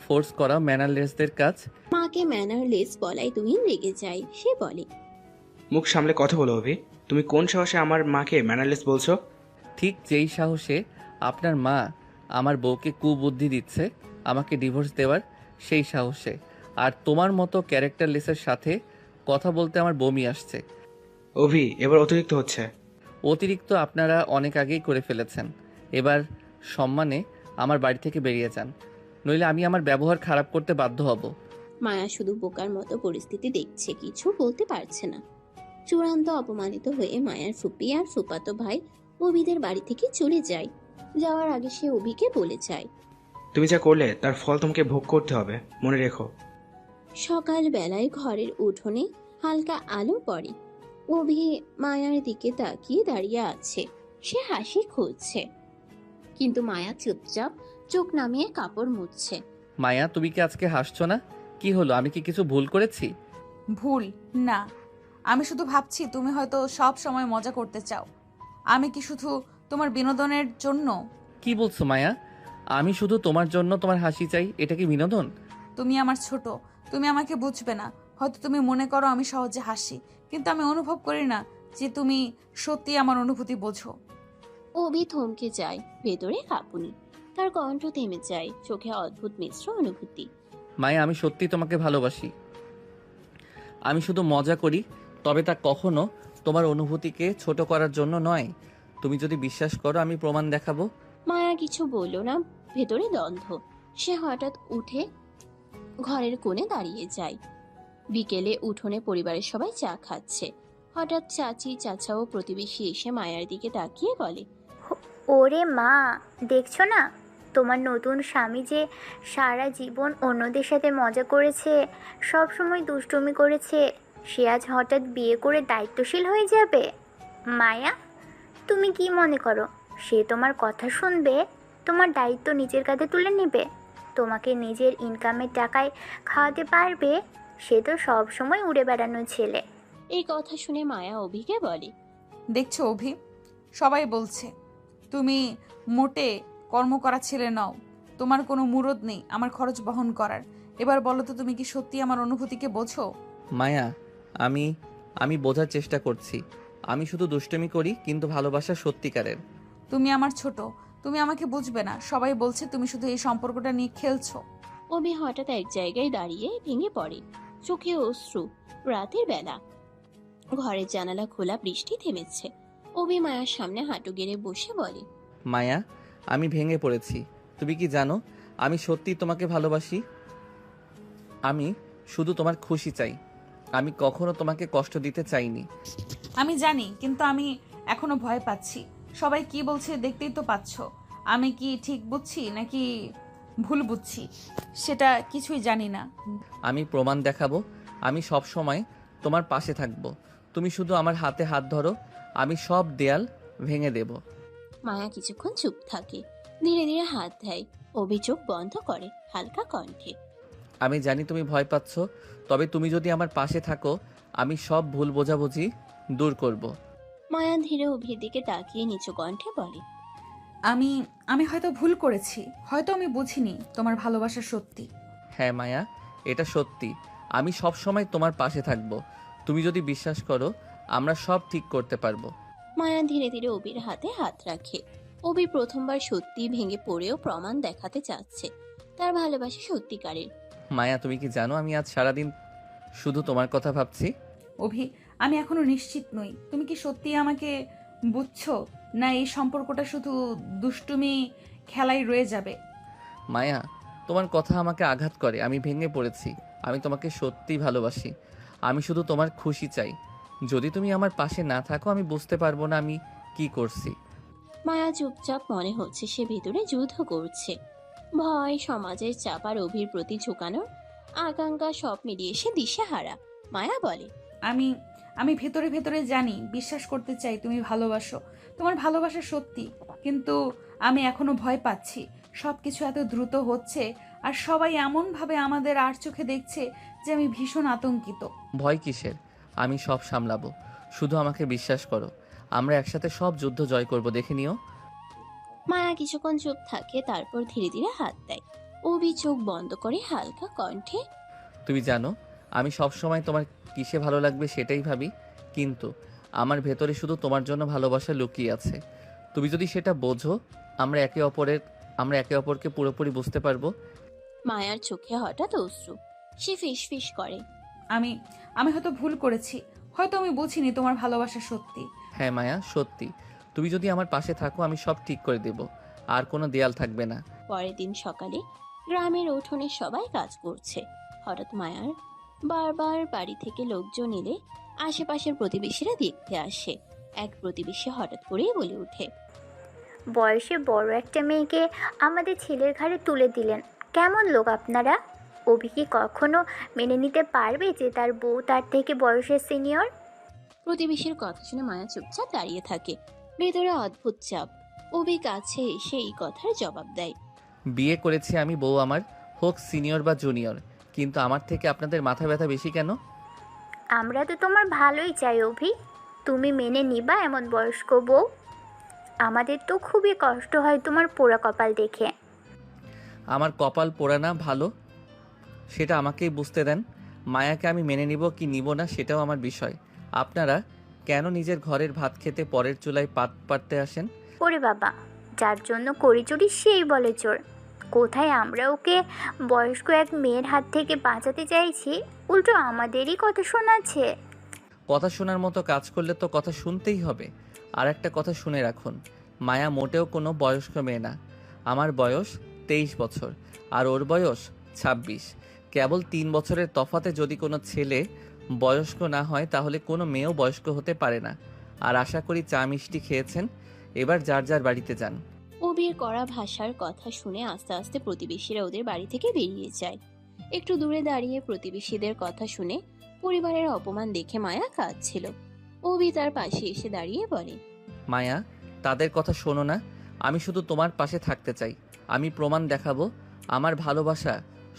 ফোর্স করা ম্যানারলেসদের কাজ? মাকে ম্যানারলেস বলাই তুহিন রেগে যায়। সে বলে, মুখ সামলে কথা বলো অভি, তুমি কোন সাহসে আমার মাকে ম্যানারলেস বলছো? ঠিক যেই সাহসে আপনার মা আমার বউকে কুবুদ্ধি দিচ্ছে আমাকে ডিভোর্স দেওয়ার, সেই সাহসে। আর তোমার মতো ক্যারেক্টারলেসের সাথে কথা বলতে আমার বমি আসছে। অভি, এবার অতিরিক্ত হচ্ছে। অতিরিক্ত আপনারা অনেক আগেই করে ফেলেছেন। এবার সম্মানে আমার বাড়ি থেকে বেরিয়ে যান, নইলে আমি আমার ব্যবহার খারাপ করতে বাধ্য হব। মায়া শুধু বোকার মতো পরিস্থিতি দেখছে, কিছু বলতে পারছে না। চূড়ান্ত অপমানিত হয়ে মায়ার ফুপি আর ফুপাতো ভাই অভিদের বাড়ি থেকে চলে যায়। যাওয়ার আগে সে অভিকে বলে যায়, তুমি যা করলে তার ফল তোমাকে ভোগ করতে হবে, মনে রেখো। সকাল বেলায় ঘরের উঠোনে হালকা আলো পড়ে। অভি মায়ার দিকে তাকিয়ে দাঁড়িয়ে আছে। সে হাসি খুঁজছে, কিন্তু মায়া চুপচাপ চোখ নামিয়ে কাপড় মুছছে। মায়া, তুমি কি আজকে হাসছো না? কি হলো, আমি কি কিছু ভুল করেছি? ভুল না, আমি শুধু ভাবছি তুমি হয়তো সব সময় মজা করতে চাও। আমি কি শুধু তোমার বিনোদনের জন্য? কি বলছো মায়া? আমি শুধু তোমার জন্য তোমার হাসি চাই, এটা কি বিনোদন? তুমি আমার ছোট, তুমি আমাকে বুঝবে না। হয়তো তুমি মনে করো আমি সহজে হাসি, কিন্তু আমি অনুভব করি না যে তুমি সত্যি আমার অনুভূতি বোঝো। অভি থমকে যায়, ভেতরে কাঁপুনি। তার কণ্ঠ থেমে যায়, চোখে অদ্ভুত মিশ্র অনুভূতি। মায়া, আমি সত্যি তোমাকে ভালোবাসি। আমি শুধু মজা করি, তবে তা কখনো তোমার অনুভূতিকে ছোট করার জন্য নয়। তুমি যদি বিশ্বাস করো, আমি প্রমাণ দেখাবো। মায়া কিছু বলল না, ভেতরে দ্বন্দ্ব। সে হঠাৎ উঠে ঘরের কোণে দাঁড়িয়ে যায়। বিকেলে উঠোনে পরিবারের সবাই চা খাচ্ছে। হঠাৎ চাচি, চাচা ও প্রতিবেশী এসে মায়ার দিকে তাকিয়ে বলে, ওরে মা, দেখছো না তোমার নতুন স্বামী যে সারা জীবন অন্যদের সাথে মজা করেছে, সব সময় দুষ্টুমি করেছে, সে আজ হঠাৎ বিয়ে করে দায়িত্বশীল হয়ে যাবে। মায়া, তুমি কি মনে করো সে তোমার কথা শুনবে, তোমার দায়িত্ব নিজের কাঁধে তুলে নেবে, তোমাকে নিজের ইনকামের টাকায় খাওয়াতে পারবে? সে তো সব সময় উড়ে বেড়ানো ছেলে। এই কথা শুনে মায়া অভিকে বলে, দেখছো অভি, সবাই বলছে তুমি মোটে কর্ম করা ছেলে নও, তোমার কোনো মুরদ নেই আমার খরচ বহন করার। এবার বলো তো, তুমি কি সত্যি আমার অনুভূতিকে বোঝো? মায়া, আমি বোঝার চেষ্টা করছি। আমি শুধু দুষ্টুমি করি, কিন্তু ভালোবাসা সত্যিকারের। তুমি আমার ছোট, তুমি আমাকে বুঝবে না। সবাই বলছে তুমি শুধু এই সম্পর্কটা নিয়ে খেলছো। অভি হঠাৎ এক জায়গায় দাঁড়িয়ে ভেঙে পড়ে, চোখে অশ্রু। রাতের বেলা, ঘরের জানালা খোলা, বৃষ্টি থেমেছে। অভি মায়ার সামনে হাঁটু গেড়ে বসে বলে, মায়া, আমি ভেঙে পড়েছি। তুমি কি জানো আমি সত্যি তোমাকে ভালোবাসি। আমি শুধু তোমার খুশি চাই। আমি কখনো তোমাকে কষ্ট দিতে চাইনি। আমি জানি, কিন্তু আমি এখনো ভয় পাচ্ছি। সবাই কি বলছে দেখতেই তো পাচ্ছ। আমি কি ঠিক বুঝছি নাকি ভুল বুঝছি সেটা কিছুই জানি না। আমি প্রমাণ দেখাবো। আমি সব সময় তোমার পাশে থাকবো। তুমি শুধু আমার হাতে হাত ধরো, আমি সব দেয়াল ভেঙে দেব। মায়া কিছুক্ষণ চুপ থাকে, ধীরে ধীরে হাত দেয়। অভি চোখ বন্ধ করে, হালকা কণ্ঠে, আমি জানি তুমি ভয় পাচ্ছ, তবে তুমি যদি আমার পাশে থাকো, আমি সব ভুল বোঝাবুঝি দূর করব। মায়া ধীরে অভির দিকে তাকিয়ে নিচু কণ্ঠে বলে, আমি আমি হয়তো ভুল করেছি, হয়তো আমি বুঝিনি তোমার ভালোবাসা সত্যি। হ্যাঁ মায়া, এটা সত্যি। আমি সব সময় তোমার পাশে থাকবো। তুমি যদি বিশ্বাস করো, আমরা সব ঠিক করতে পারবো। মায়া ধীরে ধীরে অভির হাতে হাত রাখে। অভি প্রথমবার সত্যি ভেঙে পড়েও প্রমাণ দেখাতে চাচ্ছে তার ভালোবাসা সত্যিকারের। মায়া, তুমি কি জানো আমি আজ সারাদিন শুধু তোমার কথা ভাবছি। অভি, আমি এখনো নিশ্চিত নই তুমি কি সত্যি আমাকে বুঝছো, না এই সম্পর্কটা শুধু দুষ্টুমি খেলাই রয়ে যাবে। মায়া, তোমার কথা আমাকে আঘাত করে। আমি ভেঙে পড়েছি। আমি তোমাকে সত্যি ভালোবাসি। আমি শুধু তোমার খুশি চাই। যদি তুমি আমার পাশে না থাকো, আমি বুঝতে পারবো না আমি কি করছি। মায়া চুপচাপ, মনে হচ্ছে সে ভেতরে যুদ্ধ করছে। ভয়, সমাজের চাপ আর অভির প্রতি ঝুঁকানোর আকাঙ্ক্ষা সব মিলিয়ে সে দিশেহারা। মায়া বলে, আমি আমি ভেতরে ভেতরে জানি, বিশ্বাস করতে চাই তুমি ভালোবাসো, তোমার ভালোবাসা সত্যি, কিন্তু আমি এখনো ভয় পাচ্ছি। সব কিছু এত দ্রুত হচ্ছে, আর সবাই এমনভাবে আমাদের আর চোখে দেখছে যে আমি ভীষণ আতঙ্কিত। ভয় কিসের? আমি সব সামলাবো। শুধু আমাকে বিশ্বাস করো। আমরা একসাথে সব যুদ্ধ জয় করব, দেখে নিও। মায়া কিছুক্ষণ চুপ থাকে, তারপর ধীরে ধীরে হাত দেয়। অভি চোখ বন্ধ করে হালকা কণ্ঠে, তুমি জানো আমি সব সময় তোমার কিসে ভালো লাগবে সেটাই ভাবি, কিন্তু আমার ভেতরে শুধু তোমার জন্য ভালোবাসা লুকিয়ে আছে। তুমি যদি সেটা বোঝো, আমরা একে অপরকে পুরোপুরি বুঝতে পারবো। মায়ার চোখে হঠাৎ অশ্রু। সে ফিসফিস করে, আমি আমি হয়তো ভুল করেছি, হয়তো আমি বুঝিনি তোমার ভালোবাসা সত্যি। হ্যাঁ মায়া, সত্যি। তুমি যদি আমার পাশে থাকো, আমি সব ঠিক করে দেব। আর কোনো দেয়াল থাকবে না। পরের দিন সকালে গ্রামের উঠোনে সবাই কাজ করছে। হঠাৎ মায়ার বারবার বাড়ি থেকে লোকজন এলে আশেপাশের প্রতিবেশীরা দেখতে আসে। এক প্রতিবেশী হঠাৎ করেই বলে ওঠে, বয়সে বড় একটা মেয়েকে আমাদের ছেলের ঘাড়ে তুলে দিলেন, কেমন লোক আপনারা? অভি কি কখনো মেনে নিতে পারবে যে তার বউ তার থেকে বয়সের সিনিয়র? প্রতিবেশীর কথা শুনে মায়া চুপচাপ দাঁড়িয়ে থাকে। ভেতরে অদ্ভুত চাপ। অভি কাছে এসে এই কথার জবাব দেয়। বিয়ে করেছি আমি, বউ আমার হোক সিনিয়র বা জুনিয়র, কিন্তু আমার থেকে আপনাদের মাথা ব্যথা বেশি কেন? আমরা তো তোমার ভালোই চাই অভি, তুমি মেনে নিবা এমন বয়স্ক বউ? আমাদের তো খুবই কষ্ট হয় তোমার পোড়া কপাল দেখে। আমার কপাল পোড়া না ভালো সেটা আমাকেই বুঝতে দেন। মায়াকে আমি মেনে নিব কি নিব না সেটাও আমার বিষয়। আপনারা কেন নিজের ঘরের ভাত খেতে পরের চুলায় পাত পাড়তে আসেন? ওরে বাবা, যার জন্য করি চুরি সেই বলে চোর। কোথায় আমরা ওকে বয়স্ক এক মেয়ের হাত থেকে বাঁচাতে চাইছি, উল্টো আমাদেরই কথা শোনাচ্ছে। কথা শোনার মতো কাজ করলে তো কথা শুনতেই হবে। আর একটা কথা শুনে রাখুন, মায়া মোটেও কোনো বয়স্ক মেয়ে না। আমার বয়স 23 বছর আর ওর বয়স 26। কেবল 3 বছরের তফাতে যদি কোনো ছেলে বয়স্ক না হয় তাহলে কোনো মেয়েও বয়স্ক হতে পারে না। আর আশা করি চা মিষ্টি খেয়েছেন, এবার যার যার বাড়িতে যান। অভির কড়া ভাষার কথা শুনে আস্তে আস্তে প্রতিবেশীরা ওদের বাড়ি থেকে বেরিয়ে যায়। একটু দূরে দাঁড়িয়ে প্রতিবেশীদের কথা শুনে পরিবারের অপমান দেখে মায়া কাঁদছিল। অভি তার পাশে এসে দাঁড়িয়ে বলে, মায়া, তাদের কথা শোনো না, আমি শুধু তোমার পাশে থাকতে চাই। আমি প্রমাণ দেখাবো আমার ভালোবাসা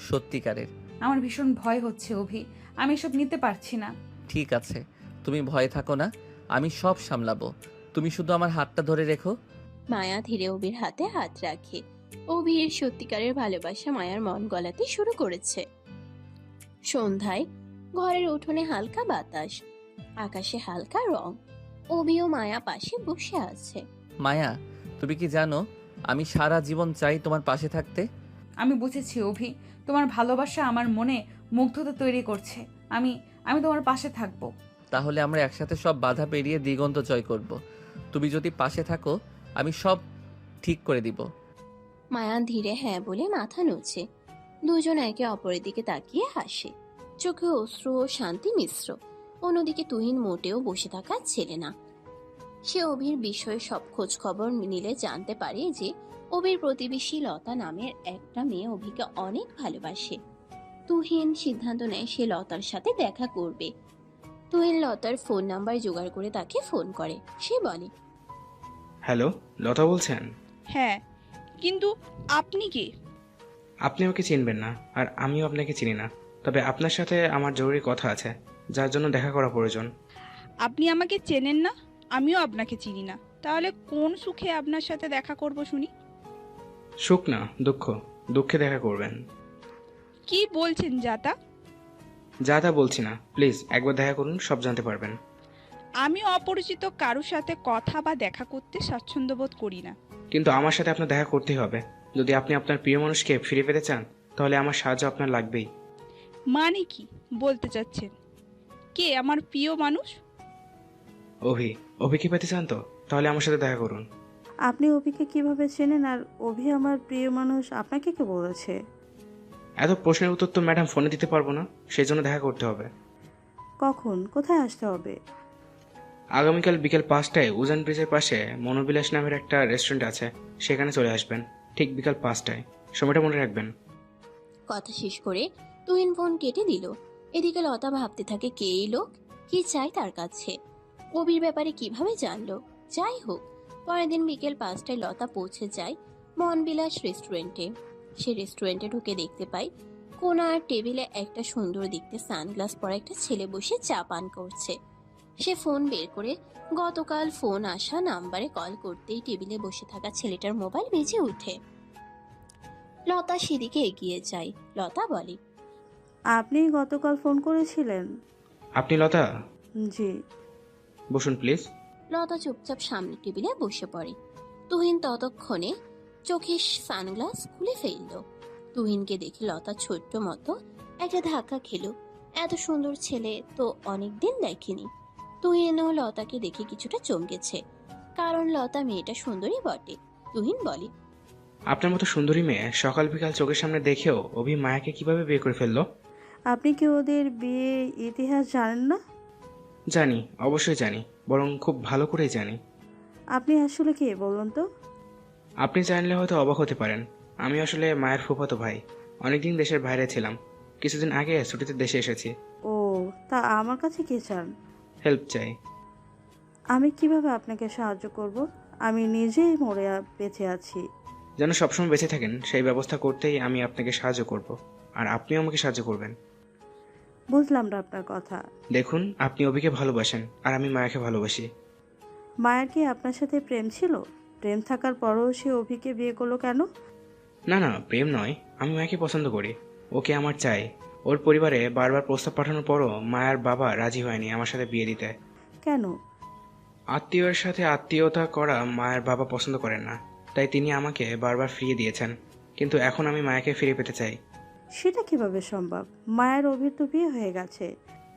সত্যিকারের। আমার ভীষণ ভয় হচ্ছে অভি, আমি এসব নিতে পারছি না। ঠিক আছে, তুমি ভয়ে থাকো না, আমি সব সামলাবো। তুমি শুধু আমার হাতটা ধরে রেখো। মায়া ধীরে অভির হাতে হাত রাখে। অভির সত্যিকারের ভালোবাসা মায়ার মন গলাতে শুরু করেছে। সন্ধ্যায় ঘরের উঠোনে হালকা বাতাস, আকাশে হালকা রং। অভি ও মায়া পাশে বসে আছে। মায়া, তুমি কি জানো আমি সারা জীবন চাই তোমার পাশে থাকতে? আমি বুঝেছি অভি, তোমার ভালোবাসা আমার মনে মুগ্ধতা তৈরি করছে। আমি আমি তোমার পাশে থাকবো। তাহলে আমরা একসাথে সব বাধা পেরিয়ে দিগন্ত জয় করব। তুমি যদি পাশে থাকো আমি সব ঠিক করে দিব। মায়া ধীরে হ্যাঁ বলে মাথা নোচে। দুজন একে অপরের দিকে তাকিয়ে হাসে, চোখে অশ্রু ও শান্তি মিশ্র। অন্যদিকে তুহিন মোটেও বসে থাকার ছেলে না। সে অভির বিষয়ে সব খোঁজ খবর নিলে জানতে পারে যে অভির প্রতিবেশী লতা নামের একটা মেয়ে অভিকে অনেক ভালোবাসে। তুহিন সিদ্ধান্ত নেয় সে লতার সাথে দেখা করবে। তুহিন লতার ফোন নাম্বার জোগাড় করে তাকে ফোন করে। সে বলে, হ্যালো, লতা বলছেন? হ্যাঁ, কিন্তু আপনি কে? আপনি আমাকে চিনবেন না আর আমিও আপনাকে চিনি না, তবে আপনার সাথে আমার জরুরি কথা আছে যার জন্য দেখা করা প্রয়োজন। আপনি আমাকে চেনেন না, আমিও আপনাকে চিনি না, তাহলে কোন সুখে আপনার সাথে দেখা করব শুনি? সুখ না, দুঃখ। দুঃখে দেখা করবেন। কি বলছেন যাতা? যা তা বলছি না, প্লিজ একবার দেখা করুন, সব জানতে পারবেন। আমি অপরিচিত কারোর সাথে কথা বা দেখা করতে স্বাচ্ছন্দ্য বোধ করি না। কিন্তু আমার সাথে আপনার দেখা করতেই হবে। যদি আপনি আপনার প্রিয় মানুষকে ফিরে পেতে চান তাহলে আমার সাহায্য আপনার লাগবেই। মানে কি বলতে চাচ্ছেন? কে আমার প্রিয় মানুষ? অভিকে পেতে চান তো? তাহলে আমার সাথে দেখা করুন। আপনি অভিকে কিভাবে চেনেন আর অভি আমার প্রিয় মানুষ আপনাকে কে বলেছে? এত প্রশ্নের উত্তর তো ম্যাডাম ফোনে দিতে পারবো না, সেই জন্য দেখা করতে হবে। কখন, কোথায় আসতে হবে? আগামীকাল বিকেল 5টায় উজান ব্রিজের পাশে মনোবিলাস নামের একটা রেস্টুরেন্ট আছে, সেখানে চলে আসবেন ঠিক বিকাল 5টায়। সময়টা মনে রাখবেন। কথা শেষ করে তুহিন ফোন কেটে দিল। এদিকে লতা ভাবতে থাকে কে এই লোক, কি চাই তার কাছে, অভির ব্যাপারে কিভাবে জানলো। যাই হোক, পরের দিন বিকেল 5টায় লতা পৌঁছে যায় মনবিলাস রেস্টুরেন্টে। সে রেস্টুরেন্টে ঢুকে দেখতে পায় কোনার টেবিলে একটা সুন্দর দেখতে সানগ্লাস পরা একটা ছেলে বসে চা পান করছে। সে ফোন বের করে গতকাল ফোন আসা নাম্বারে কল করতেই টেবিলে বসে থাকা ছেলেটার মোবাইল বেজে ওঠে। লতা সেদিকে এগিয়ে যায়। লতা বলে, আপনি গতকাল ফোন করেছিলেন? আপনি লতা? জি। বসুন প্লিজ। লতা চুপচাপ সামনে টেবিলে বসে পড়ে। তুহিন ততক্ষণে চোখে সানগ্লাস খুলে ফেলল। তুহিনকে দেখে লতা ছোট্ট মতো একটা ধাক্কা খেলো। এত সুন্দর ছেলে তো অনেকদিন দেখেনি। তুহিনও লতাকে দেখে কিছুটা চমকেছে, কারণ লতা মেয়েটা সুন্দরী বটে। তুহিন বলে, আপনার মতো সুন্দরী মেয়ে সকাল বিকাল চোখের সামনে দেখেও অভি মায়াকে কিভাবে বিয়ে করে ফেললো? আপনি কি ওদের বিয়ে ইতিহাস জানেন না? জানি, অবশ্যই জানি, বরং খুব ভালো করেই জানি। আপনি আসলে কে বলুন তো? আপনি জানলে হয়তো অবাক হতে পারেন। আমি আসলে মায়ের ফুফাতো ভাই। অনেকদিন দেশের বাইরে ছিলাম, কিছুদিন আগে ছুটিতে দেশে এসেছি। ও, তা আমার কাছে কি চান? হেল্প চাই। আমি কিভাবে আপনাকে সাহায্য করব? আমি নিজেই বেঁচে আছি। যেন সবসময় বেঁচে থাকেন সেই ব্যবস্থা করতেই আমি আপনাকে সাহায্য করব, আর আপনিও আমাকে সাহায্য করবেন। বুঝলাম না আপনার কথা। দেখুন, আপনি অভিকে ভালোবাসেন আর আমি মায়াকে ভালোবাসি। মায়ের কি আপনার সাথে প্রেম ছিল? প্রেম থাকার পরও সে অভিকে বিয়ে করলো কেন? না না, প্রেম নয়, আমি মায়াকে পছন্দ করি। ওকে আমার চাই। ওর পরিবারে বারবার প্রস্তাব পাঠানোর পরও মায়ার বাবা রাজি হয়নি আমার সাথে বিয়ে দিতে। কেন? আত্মীয়ের সাথে আত্মীয়তা করা মায়ের বাবা পছন্দ করেন না, তাই তিনি আমাকে বারবার ফিরিয়ে দিয়েছেন। কিন্তু এখন আমি মায়াকে ফিরে পেতে চাই। সেটা কিভাবে সম্ভব? মায়ের অভির তো বিয়ে হয়ে গেছে।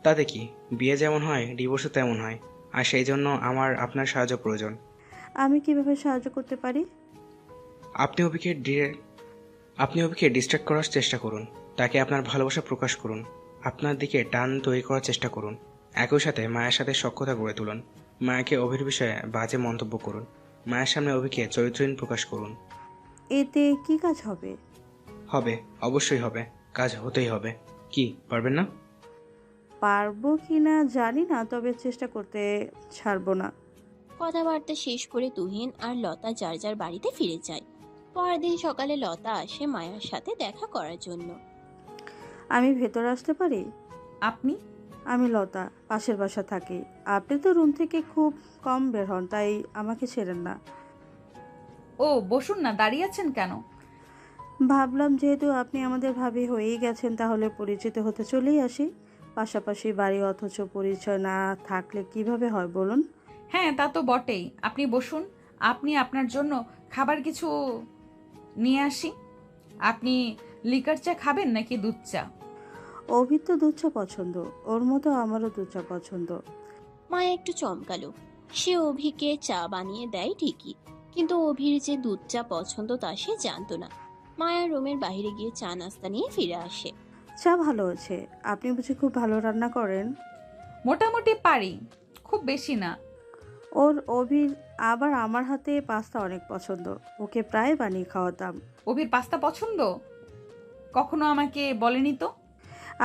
তাতে কি, বিয়ে যেমন হয় ডিভোর্সও তেমন হয়। আর সেই জন্য আমার আপনার সাহায্য প্রয়োজন। আমি কিভাবে সাহায্য করতে পারি? আপনি অভিকে ডিস্ট্র্যাক্ট করার চেষ্টা করুন। তাকে আপনার ভালোবাসা প্রকাশ করুন। আপনার দিকে টান তৈরি করার চেষ্টা করুন। একই সাথে মায়ের সাথে সখ্যতা গড়ে তুলুন। মায়াকে অভির বিষয়ে বাজে মন্তব্য করুন। মায়ের সামনে অভিকে চরিত্রহীন প্রকাশ করুন। এতে কি কাজ হবে? হবে, অবশ্যই হবে। কাজ হতেই হবে। কি পারবেন না? পারবো কিনা জানি না, তবে চেষ্টা করতে ছাড়বো না। কথাবার্তা শেষ করে তুহিন আর লতা যার যার বাড়িতে ফিরে যায়। পরের দিন সকালে লতা আসে মায়ার সাথে দেখা করার জন্য। আমি ভেতরে আসতে পারি? আপনি? আমি লতা, পাশের বাসা থাকি। আপনি তো রুম থেকে খুব কম বের হন, তাই আমাকে ছেড়েন না। ও বসুন না, দাঁড়িয়ে আছেন কেন? ভাবলাম যেহেতু আপনি আমাদের ভাবি হয়েই গেছেন, তাহলে পরিচিত হতে চলেই আসি। পাশাপাশি বাড়ি, অথচ পরিচয় না থাকলে কিভাবে হয় বলুন? হ্যাঁ, তা তো বটেই। আপনি বসুন। আপনি আপনার জন্য খাবার কিছু নিয়ে আসি। আপনি লিকার চা খাবেন নাকি দুধ চা? অভির তো দুধ চা পছন্দ, ওর মতো আমারও দুধ চা পছন্দ। মায়া একটু চমকালো। সে অভিকে চা বানিয়ে দেয় ঠিকই, কিন্তু অভির যে দুধ চা পছন্দ তা সে জানতো না। মায়া রুমের বাইরে গিয়ে চা নাস্তা নিয়ে ফিরে আসে। চা ভালো আছে। আপনি বুঝি খুব ভালো রান্না করেন? মোটামুটি পারি, খুব বেশি না। অভির আবার আমার হাতে পাস্তা অনেক পছন্দ, ওকে প্রায় বানিয়ে খাওয়াতাম। অভির পাস্তা পছন্দ? কখনো আমাকে বলেনি তো।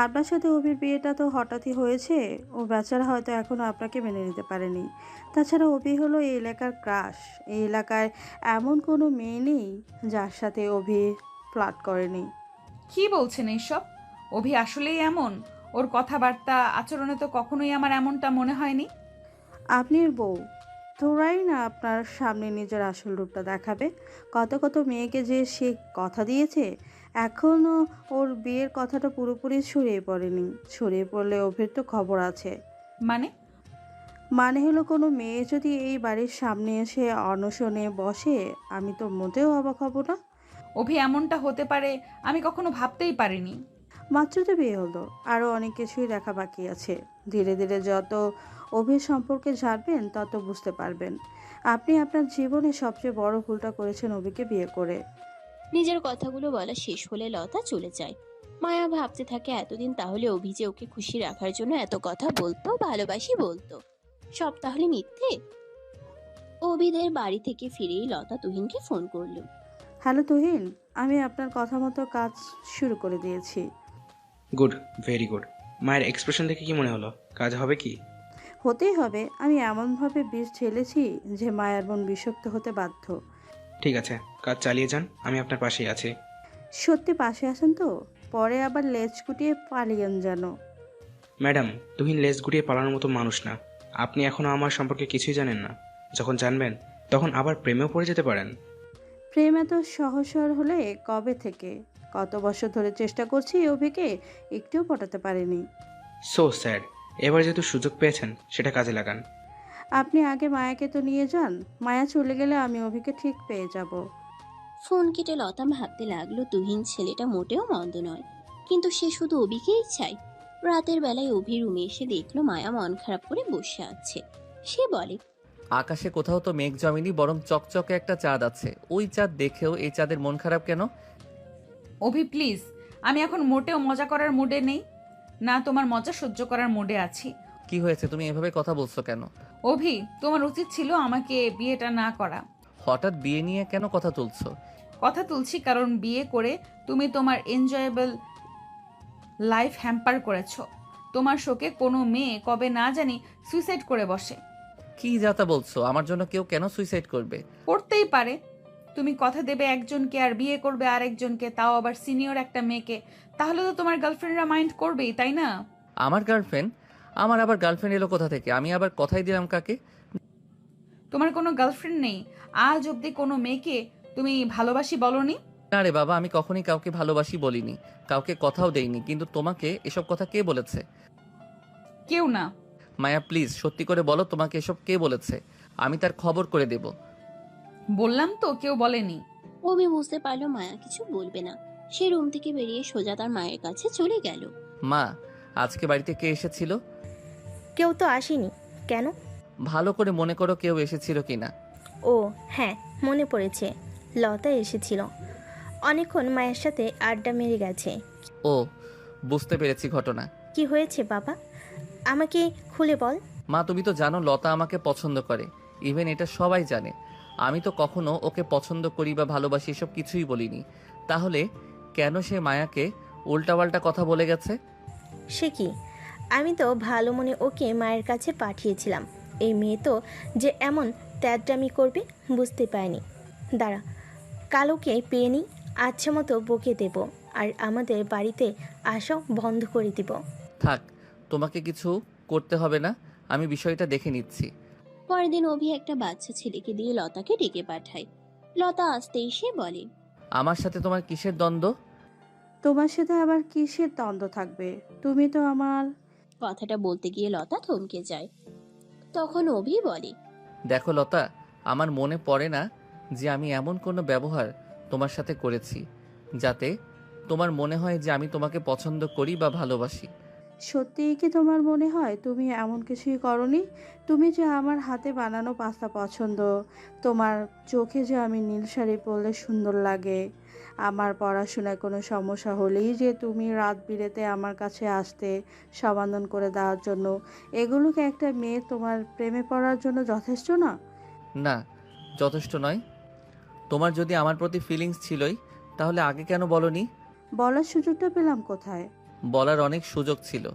আপনার সাথে অভির বিয়েটা তো হঠাৎই হয়েছে, ও বেচারা হয়তো এখনো আপনাকে মেনে নিতে পারেনি। তাছাড়া অভি হলো এই এলাকার ক্রাশ। এই এলাকায় এমন কোনো মেয়ে নেই যার সাথে অভি ফ্লার্ট করেনি। কি বলছেন এইসব? অভি আসলেই এমন? ওর কথাবার্তা আচরণে তো কখনোই আমার এমনটা মনে হয়নি। আপনি এর বউ, তোরাই না আপনার সামনে নিজের আসল রূপটা দেখাবে। কত কত মেয়েকে যে সে কথা দিয়েছে, এখনও ওর বিয়ের কথাটা পুরোপুরি ছড়িয়ে পড়েনি। ছড়িয়ে পড়লে অভির তো খবর আছে। মানে? মানে হলো, কোনো মেয়ে যদি এই বাড়ির সামনে এসে অনশনে বসে, আমি তো মোটেও অবাক হব না। অভি এমনটা হতে পারে আমি কখনো ভাবতেই পারিনি। মাত্র তো বিয়ে হলো, আরও অনেক কিছুই দেখা বাকি আছে। ধীরে ধীরে যত অভির সম্পর্কে জানবেন তত বুঝতে পারবেন আপনি আপনার জীবনে সবচেয়ে বড় ভুলটা করেছেন অভিকে বিয়ে করে। নিজের কথাগুলো বলা শেষ হলে লতা চলে যায়। মায়া ভাবতে থাকে এতদিন তাহলে অভি যে ওকে খুশি রাখার জন্য এত কথা বলতো, ভালোবাসি বলতো, সব তাহলে মিথ্যে। অভিদের বাড়ি থেকে ফিরেই লতা তুহিনকে ফোন করলো। হ্যালো তুহিন, আমি আপনার কথা মতো কাজ শুরু করে দিয়েছি। Good, very good. মায়ের এক্সপ্রেশন দেখে কি মনে হলো, কাজ হবে কি? হতেই হবে। আমি এমনভাবে বিষ ঢেলেছি যে মায়ার মন বিষাক্ত হতে বাধ্য। ঠিক আছে, কাজ চালিয়ে যান, আমি আপনার পাশেই আছি। সত্যি পাশে আসেন তো? পরে আবার লেজ গুটিয়ে পালিয়েন যেন। ম্যাডাম, তুহিন লেজ গুটিয়ে পালানোর মতো মানুষ না। আপনি এখনও আমার সম্পর্কে কিছুই জানেন না। যখন জানবেন তখন আবার প্রেমেও পড়ে যেতে পারেন। প্রেম এত সহসর হলে কবে থেকে? কত বছর ধরে চেষ্টা করছি অভিকে, একটুও পটাতে পারিনি। So sad. এবার যেহেতু সুযোগ পেয়েছেন সেটা কাজে লাগান। আপনি আগে মায়াকে তো নিয়ে যান। মায়া চলে গেলে আমি অভিকে ঠিক পেয়ে যাব। ফোন কেটে লতা ভাবতে লাগলো তুহিন ছেলেটা মোটেও মন্দ নয়, কিন্তু সে শুধু অভিকেই চায়। রাতের বেলায় অভি রুমে এসে দেখলো মায়া মন খারাপ করে বসে আছে। সে বলে, আকাশে কোথাও তো মেঘ জমেনি, বরং চকচকে একটা চাঁদ আছে। ওই চাঁদ দেখেও এই চাঁদের মন খারাপ কেন? অভি প্লিজ, আমি এখন মোটেও মজা করার মুডে নেই। না তোমার মজা সহ্য করার মুডে আছি। কি হয়েছে, তুমি এভাবে কথা বলছো কেন? অভি, তোমার উচিত ছিল আমাকে বিয়েটা না করা। হঠাৎ বিয়ে নিয়ে কেন কথা তুলছো? কথা তুলছি কারণ বিয়ে করে তুমি তোমার এনজয়েবল লাইফ হ্যাম্পার করেছো। তোমার শোকে কোনো মেয়ে কবে না জানি সুইসাইড করে বসে। কি যাতা বলছো? আমার জন্য কেউ কেন সুইসাইড করবে? করতেই পারে। তুমি কথা দেবে একজনকে আর বিয়ে করবে আরেকজনকে, তাও আবার সিনিয়র একটা মেয়েকে। তাহলে তো তোমার গার্লফ্রেন্ডরা মাইন্ড করবেই, তাই না? আমার গার্লফ্রেন্ড? আমার আবার গার্লফ্রেন্ড এলো কোথা থেকে? আমি আবার কথাই দিলাম কাকে? তোমার কোনো গার্লফ্রেন্ড নেই? আজ অবধি কোনো মেয়েকে তুমি ভালোবাসি বলনি? না রে বাবা, আমি কখনই কাউকে ভালোবাসি বলিনি, কাউকে কথাও দেইনি। কিন্তু তোমাকে এসব কথা কে বলেছে? কেউ না। মায়া প্লিজ সত্যি করে বলো, তোমাকে এসব কে বলেছে? আমি তার খবর করে দেব। বললাম তো কেউ বলেনি। অভি বুঝতে পারলো মায়া কিছু বলবে না। সে রুম থেকে বেরিয়ে সোজা তার মায়ের কাছে চলে গেল। মা, আজকে বাড়িতে কে এসেছিল? কেউ তো আসেনি। কেন? ভালো করে মনে করো কেউ এসেছিল কিনা। ও হ্যাঁ, মনে পড়েছে, লতা এসেছিল। অনেকক্ষণ মায়ের সাথে আড্ডা মেরে গেছে। ও, বুঝতে পেরেছি ঘটনা। কি হয়েছে বাবা, আমাকে খুলে বল। মা, তুমি তো জানো লতা আমাকে পছন্দ করে। ইভেন এটা সবাই জানে। আমি তো কখনো ওকে পছন্দ করি বা ভালোবাসি এসব কিছুই বলিনি। তাহলে কেন সে মায়াকে উল্টাপাল্টা কথা বলে গেছে? সে কি, আমি তো ভালো মনে ওকে মায়ের কাছে পাঠিয়েছিলাম। এই মেয়ে তো যে এমন ত্যাডামি করবে বুঝতে পারিনি। দাঁড়া, কালোকে পেয়ে নিই, আচ্ছা মতো বকে দেব, আর আমাদের বাড়িতে আসা বন্ধ করে দিব। থাক, তোমাকে কিছু করতে হবে না, আমি বিষয়টা দেখে নিচ্ছি। পরের দিন অভি একটা বাচ্চা ছেলেকে দিয়ে লতাকে ডেকে পাঠায়। লতা আসতেই সে বলে, আমার সাথে তোমার কিসের দ্বন্দ্ব? তোমার সাথে আবার কিসের দ্বন্দ্ব থাকবে? তুমি তো আমার। কথাটা বলতে গিয়ে লতা থমকে যায়। তখন অভি বলে, দেখো লতা, আমার মনে পড়ে না যে আমি এমন কোনো ব্যবহার তোমার সাথে করেছি যাতে তোমার মনে হয় যে আমি তোমাকে পছন্দ করি বা ভালোবাসি। সত্যিই কি তোমার মনে হয় তুমি এমন কিছুই করনি? তুমি যে আমার হাতে বানানো পাস্তা পছন্দ, তোমার চোখে যে আমি নীল শাড়ি পরলে সুন্দর লাগে, আমার পড়াশোনায় কোনো সমস্যা হলেই যে তুমি রাত বিরেতে আমার কাছে আসতে সমাধান করে দেওয়ার জন্য, এগুলোকে একটা মেয়ে তোমার প্রেমে পড়ার জন্য যথেষ্ট না? না, যথেষ্ট নয়। তোমার যদি আমার প্রতি ফিলিংস ছিলই তাহলে আগে কেন বলনি? বলার সুযোগটা পেলাম কোথায়? বলার অনেক সুযোগ ছিল,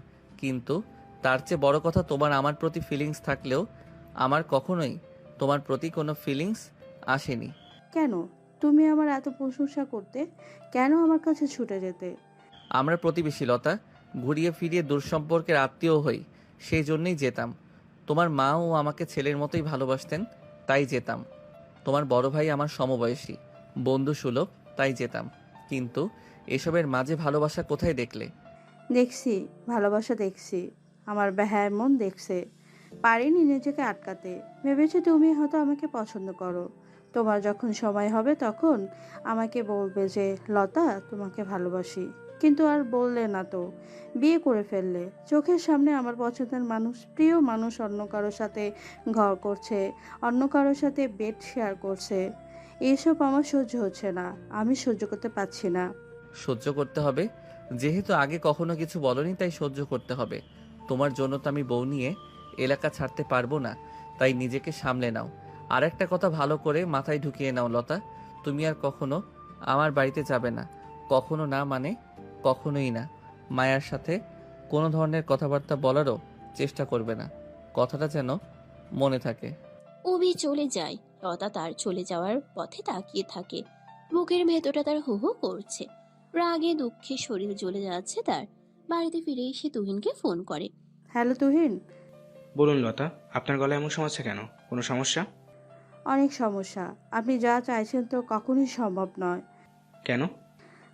কিন্তু তার চেয়ে বড় কথা তোমার আমার প্রতি ফিলিংস থাকলেও আমার কখনোই তোমার প্রতি কোনো ফিলিংস আসেনি। কেন তুমি আমার এত প্রশংসা করতে? কেন আমার কাছে ছুটে যেতে? আমরা প্রতিবেশী লতা, ঘুরিয়ে ফিরিয়ে দূরসম্পর্কের আত্মীয় হই, সেই জন্যই যেতাম। তোমার মাও আমাকে ছেলের মতোই ভালোবাসতেন, তাই যেতাম। তোমার বড় ভাই আমার সমবয়সী, বন্ধু সুলভ, তাই যেতাম। কিন্তু এসবের মাঝে ভালোবাসা কোথায় দেখলে? দেখছি, ভালোবাসা দেখছি, আমার বেহায় মন দেখছে। পারিনি নিজেকে আটকাতে। ভেবেছি তুমি হয়তো আমাকে পছন্দ করো। তোমার যখন সময় হবে তখন আমাকে বলবে যে লতা তোমাকে ভালোবাসি। কিন্তু আর বললে না তো, বিয়ে করে ফেললে। চোখের সামনে আমার পছন্দের মানুষ, প্রিয় মানুষ অন্য কারোর সাথে ঘর করছে, অন্য কারোর সাথে বেড শেয়ার করছে। এইসব আমার সহ্য হচ্ছে না, আমি সহ্য করতে পারছি না। সহ্য করতে হবে, যেহেতু আগে কখনো কিছু বলনি তাই সহ্য করতে হবে। তোমার জন্য তো আমি বউ নিয়ে এলাকা ছাড়তে পারবো না, তাই নিজেকে সামলে নাও। আর একটা কথা ভালো করে মাথায় ঢুকিয়ে নাও লতা, তুমি আর কখনো আমার বাড়িতে যাবে না। কখনো না মানে কখনোই না। মায়ার সাথে কোনো ধরনের কথাবার্তা বলারও চেষ্টা করবে না, কথাটা যেন মনে থাকে। অভি চলে যায়। লতা তার চলে যাওয়ার পথে তাকিয়ে থাকে। বুকের ভেতরটা তার হু হু করছে। রাগে দুঃখে শরীর জ্বলে যাচ্ছে তার। বাড়িতে ফিরে এসে তুহিনকে ফোন করে। হ্যালো তুহিন। বলুন লতা, আপনার গলায় এমন সমস্যা কেন? কোনো সমস্যা? অনেক সমস্যা। আপনি যা চাইছেন তো কখনোই সম্ভব নয়। কেন?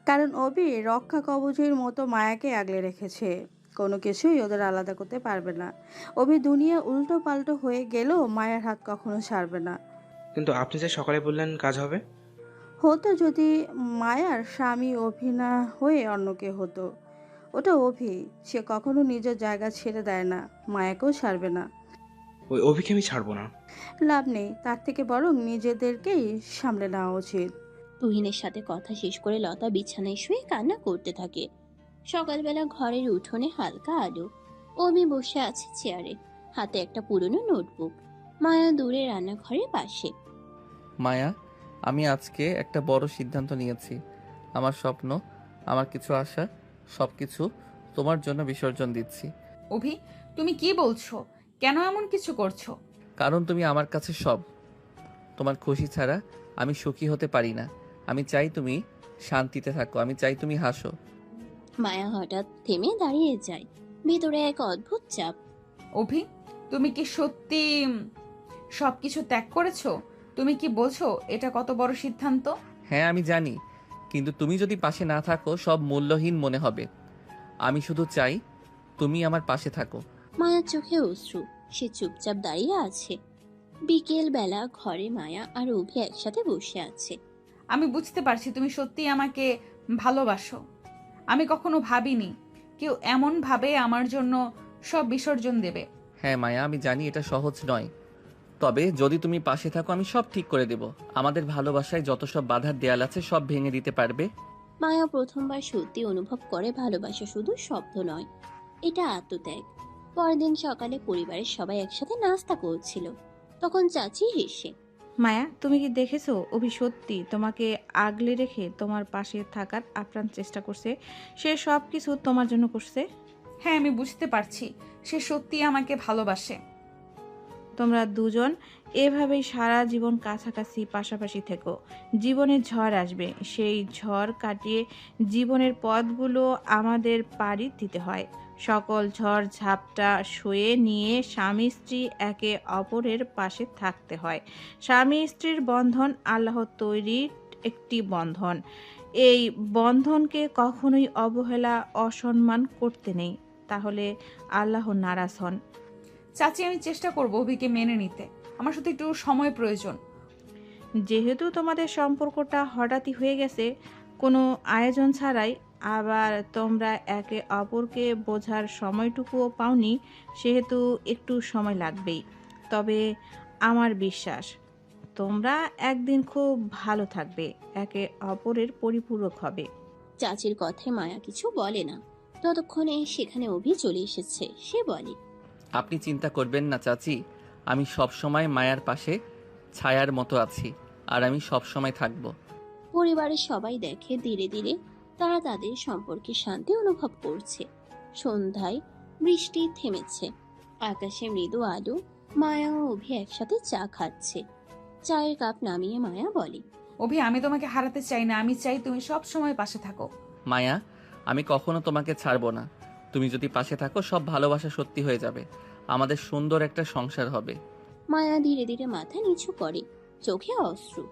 কারণ অভি রক্ষা কবচের মতো মায়াকে আগলে রেখেছে। কোনো কিছুই ওদের আলাদা করতে পারবে না। অভি দুনিয়া উল্টো পাল্টো হয়ে গেলেও মায়ের হাত কখনো ছাড়বে না। কিন্তু আপনি যে সকালে বললেন কাজ হবে। হতো যদি মায়ার স্বামী অভি না হয়ে অন্য কে হতো। ওটা অভি, সে কখনো নিজের জায়গা ছেড়ে দেয় না, মায়াকেও ছাড়বে না। ওই অভিকে আমি ছাড়বো না। লাভ নেই, তার থেকে বরং নিজেদেরকেই সামলে নেওয়া উচিত। তুহিনের সাথে কথা শেষ করে লতা বিছানায় শুয়ে কান্না করতে থাকে। সকালবেলা ঘরের উঠোনে হালকা আলো। অভি বসে আছে চেয়ারে, হাতে একটা পুরনো নোটবুক। মায়া দূরে রান্নাঘরের পাশে। মায়া, আমি আজকে একটা বড় সিদ্ধান্ত নিয়েছি। আমার স্বপ্ন, আমার কিছু আশা, সব কিছু তোমার জন্য বিসর্জন দিচ্ছি। অভি, তুমি কি বলছো? কেন এমন কিছু করছো? কারণ তুমি আমার কাছে সব। তোমার খুশি ছাড়া আমি সুখী হতে পারি না। আমি চাই তুমি শান্তিতে থাকো, আমি চাই তুমি হাসো। মায়া হঠাৎ থেমে দাঁড়িয়ে যায়, ভিতরে এক অদ্ভুত চাপ। অভি, তুমি কি সত্যি সবকিছু ত্যাগ করেছো? তুমি কি বলছো এটা কত বড় সিদ্ধান্ত? হ্যাঁ আমি জানি, কিন্তু তুমি যদি পাশে না থাকো সব মূল্যহীন মনে হবে। আমি শুধু চাই তুমি আমার পাশে থাকো। মায়ার চোখে অশ্রু, সে চুপচাপ দাঁড়িয়ে আছে। বিকেল বেলা ঘরে মায়া আর অভি একসাথে বসে আছে। আমি বুঝতে পারছি তুমি সত্যিই আমাকে ভালোবাসো। আমি কখনো ভাবিনি কেউ এমন ভাবে আমার জন্য সব বিসর্জন দেবে। হ্যাঁ মায়া, আমি জানি এটা সহজ নয়, তবে যদি তুমি পাশে থাকো আমি সব ঠিক করে দেব। আমাদের ভালোবাসায় যত সব বাধার দেয়াল আছে সব ভেঙে দিতে পারবে। মায়া প্রথমবার সত্যি অনুভব করে ভালোবাসা শুধু শব্দ নয়, এটা আত্মত্যাগ। পরের দিন সকালে পরিবারের সবাই একসাথে নাস্তা করছিল, তখন চাচি হেসে, মায়া, তুমি কি দেখেছো অভি সত্যি তোমাকে আগলে রেখে তোমার পাশে থাকার আপ্রাণ চেষ্টা করছে। সে সব কিছু তোমার জন্য করছে। হ্যাঁ, আমি বুঝতে পারছি সে সত্যিই আমাকে ভালোবাসে। তোমরা দুজন এভাবেই সারা জীবন কাছাকাছি পাশাপাশি থেকো। জীবনের ঝড় আসবে, সেই ঝড় কাটিয়ে জীবনের পথগুলো আমাদের পাড়ি দিতে হয়। সকল ঝড় ঝাপটা সয়ে নিয়ে স্বামী স্ত্রী একে অপরের পাশে থাকতে হয়। স্বামী স্ত্রীর বন্ধন আল্লাহর তৈরি একটি বন্ধন। এই বন্ধনকে কখনোই অবহেলা অসম্মান করতে নেই, তাহলে আল্লাহ নারাজ হন। চাচি, আমি চেষ্টা করব অভিকে মেনে নিতে। আমার শুধু একটু সময় প্রয়োজন। যেহেতু তোমাদের সম্পর্কটা হঠাৎই হয়ে গেছে, কোনো আয়োজন ছাড়াই, আবার তোমরা একে অপরকে বোঝার সময়টুকুও পাওনি, সেহেতু একটু সময় লাগবেই। তবে আমার বিশ্বাস তোমরা একদিন খুব ভালো থাকবে, একে অপরের পরিপূরক হবে। চাচির কথায় মায়া কিছু বলে না। ততক্ষণে সেখানে অভি চলে এসেছে। সে বলে, আপনি চিন্তা করবেন না চাচি, আমি সব সময় মায়ার পাশে ছায়ার মতো আছি, আর আমি সব সময় থাকব। পরিবারের সবাই দেখে ধীরে ধীরে তারা তাদের সম্পর্কে শান্তি অনুভব করছে। সন্ধ্যায় বৃষ্টি থেমেছে, আকাশে মৃদু আলো। মায়া ও অভি একসাথে চা খাচ্ছে। চায়ের কাপ নামিয়ে মায়া বলে, অভি, আমি তোমাকে হারাতে চাই না। আমি চাই তুমি সব সময় পাশে থাকো। মায়া, আমি কখনো তোমাকে ছাড়বো না। তুমি যদি পাশে থাকো সব ভালোবাসা সত্যি হয়ে যাবে, আমাদের সুন্দর একটা সংসার হবে। মায়া ধীরে ধীরে মাথা নিচু করে, চোখে অশ্রু।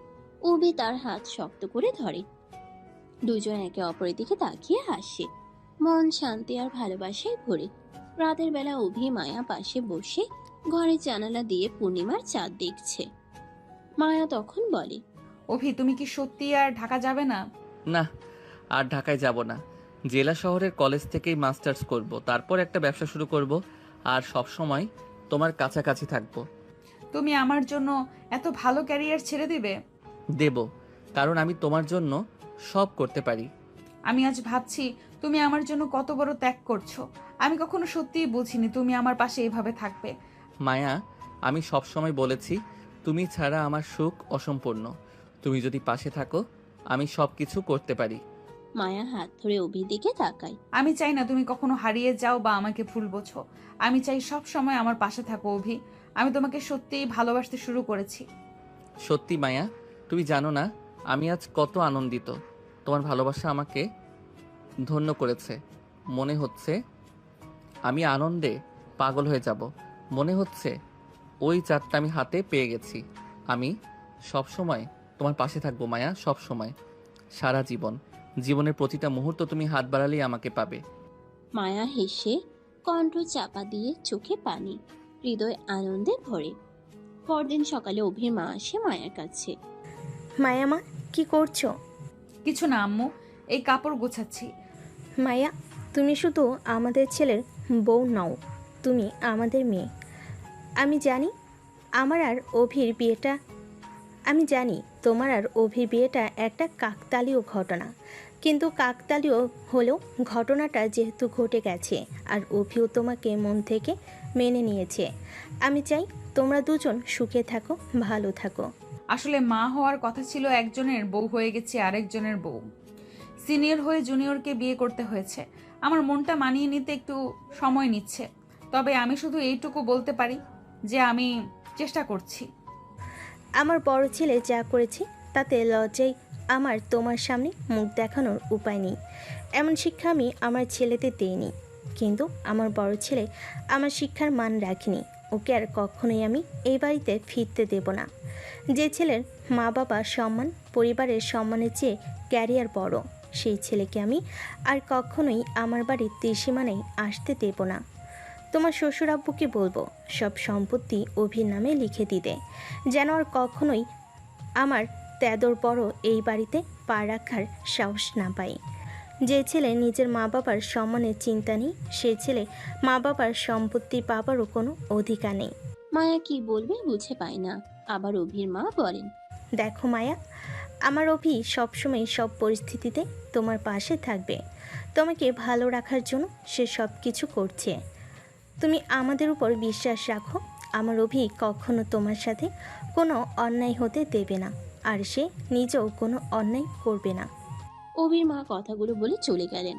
অভি তার হাত শক্ত করে ধরে। দুজন একে অপরের দিকে তাকিয়ে হাসে, মন শান্তি আর ভালোবাসায় ভরে। রাতের বেলা অভি মায়া পাশে বসে ঘরের জানালা দিয়ে পূর্ণিমার চাঁদ দেখছে। মায়া তখন বলে, অভি, তুমি কি সত্যি আর ঢাকা যাবে না? না, আর ঢাকায় যাব না। জেলা শহরের কলেজ থেকেই মাস্টার্স করব, তারপর একটা ব্যবসা শুরু করব, আর সব সময় তোমার কাছাকাছি থাকব। তুমি আমার জন্য এত ভালো ক্যারিয়ার ছেড়ে দিবে? দেব, কারণ আমি তোমার জন্য সব করতে পারি। আমি আজ ভাবছি তুমি আমার জন্য কত বড় ত্যাগ করছো। আমি কখনো সত্যিই বুঝিনি তুমি আমার পাশে এভাবে থাকবে। মায়া, আমি সব সময় বলেছি তুমি ছাড়া আমার সুখ অসম্পূর্ণ। তুমি যদি পাশে থাকো আমি সব কিছু করতে পারি। মায়া হাত ধরে অভির দিকে তাকায়। আমি চাই না তুমি কখনো হারিয়ে যাও বা আমাকে ভুল বোঝো। আমি চাই সব সময় আমার পাশে থাকো অভি। আমি তোমাকে সত্যিই ভালোবাসতে শুরু করেছি। সত্যি মায়া, তুমি জানো না আমি আজ কত আনন্দিত। তোমার ভালোবাসা আমাকে ধন্য করেছে। মনে হচ্ছে আমি আনন্দে পাগল হয়ে যাব। মনে হচ্ছে ওই চাঁদটা আমি হাতে পেয়ে গেছি। আমি সব সময় তোমার পাশে থাকবো মায়া, সব সময়, সারা জীবন। জীবনের প্রতিটা মুহূর্ত তুমি হাত বাড়ালেই আমাকে পাবে। মায়া হেসে কণ্ঠ চাপা দিয়ে চোখে পানি, হৃদয় আনন্দে ভরে। পরদিন সকালে অভির মা আসে মায়ার কাছে। মায়া মা, কি করছো? কিছু না আম্মু, এই কাপড় গোছাচ্ছি। মায়া, তুমি শুধু আমাদের ছেলের বউ নও, তুমি আমাদের মেয়ে। আমি জানি আমার আর অভির বিয়েটা আমি জানি তোমার আর অভির বিয়েটা একটা কাকতালীয় ঘটনা, কিন্তু কাকতালীয় হলেও ঘটনাটা যেহেতু ঘটে গেছে আর অভিও তোমাকে মন থেকে মেনে নিয়েছে, আমি চাই তোমরা দুজন সুখে থাকো, ভালো থাকো। আসলে মা হওয়ার কথা ছিল একজনের, বউ হয়ে গেছি আরেকজনের বউ। সিনিয়র হয়ে জুনিয়রকে বিয়ে করতে হয়েছে। আমার মনটা মানিয়ে নিতে একটু সময় নিচ্ছে। তবে আমি শুধু এইটুকু বলতে পারি যে আমি চেষ্টা করছি। আমার বড় ছেলে যা করেছে তাতে লজ্জায় আমার তোমার সামনে মুখ দেখানোর উপায় নেই। এমন শিক্ষা আমি আমার ছেলেদের দিইনি, কিন্তু আমার বড় ছেলে আমার শিক্ষার মান রাখেনি। ওকে আর কখনোই আমি এই বাড়িতে ফিরতে দেব না। যে ছেলের মা বাবা সম্মান পরিবারের সম্মানের চেয়ে ক্যারিয়ার বড়, সেই ছেলেকে আমি আর কখনোই আমার বাড়ির ত্রিসীমানায় আসতে দেব না। তোমার শ্বশুর আব্বুকে বলবো সব সম্পত্তি অভির নামে লিখে দিতে, যেন আর কখনোই আমার তেদর বড় এই বাড়িতে পা রাখার সাহস না পাই। যে ছেলে নিজের মা বাবার সম্মানের চিন্তা নেই, সে ছেলে মা বাবার সম্পত্তি পাবারও কোনো অধিকার নেই। মায়া কি বলবে বুঝে পায় না। আবার অভির মা বলেন, দেখো মায়া, আমার অভি সবসময় সব পরিস্থিতিতে তোমার পাশে থাকবে। তোমাকে ভালো রাখার জন্য সে সব কিছু করছে। তুমি আমাদের উপর বিশ্বাস রাখো। আমার অভি কখনো তোমার সাথে কোনো অন্যায় হতে দেবে না, আর সে নিজেও কোনো অন্যায় করবে না। অভির মা কথাগুলো বলে চলে গেলেন।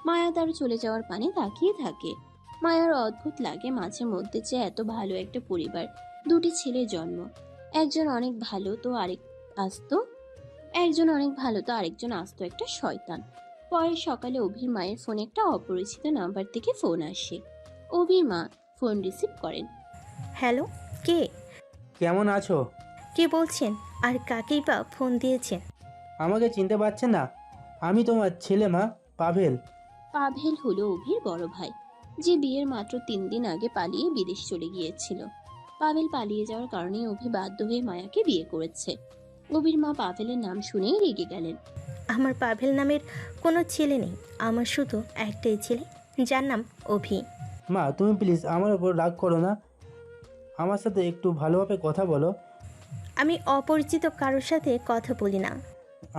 মায়া তার চলে যাওয়ার পানে তাকিয়ে থাকে। মায়ার অদ্ভুত লাগে মাঝে মধ্যে যে এত ভালো একটা পরিবার, দুটি ছেলের জন্ম, একজন অনেক ভালো তো আরেকজন আস্ত একটা শয়তান। পরের সকালে অভির মায়ের ফোনে একটা অপরিচিত নাম্বার থেকে ফোন আসে। অভির মা ফোন রিসিভ করেন। হ্যালো, কে? কেমন আছো? কে বলছেন আর কাকেই বা ফোন দিয়েছেন? আমাকে চিনতে পারছেন না? আমি তোমার ছেলে মা, পাভেল। পাভেল হলো অভির বড় ভাই, যে বিয়ের মাত্র 3 দিন আগে পালিয়ে বিদেশ চলে গিয়েছিল। পাভেল পালিয়ে যাওয়ার কারণে অভি বাধ্য হয়ে মায়াকে বিয়ে করেছে। অভির মা পাভেলের নাম শুনেই রেগে গেলেন। আমার পাভেল নামের কোনো ছেলে নেই, আমার শুধু একটাই ছেলে, যার নাম অভি। মা, তুমি প্লিজ আমার ওপর রাগ করো না, আমার সাথে একটু ভালোভাবে কথা বলো। আমি অপরিচিত কারোর সাথে কথা বলি না।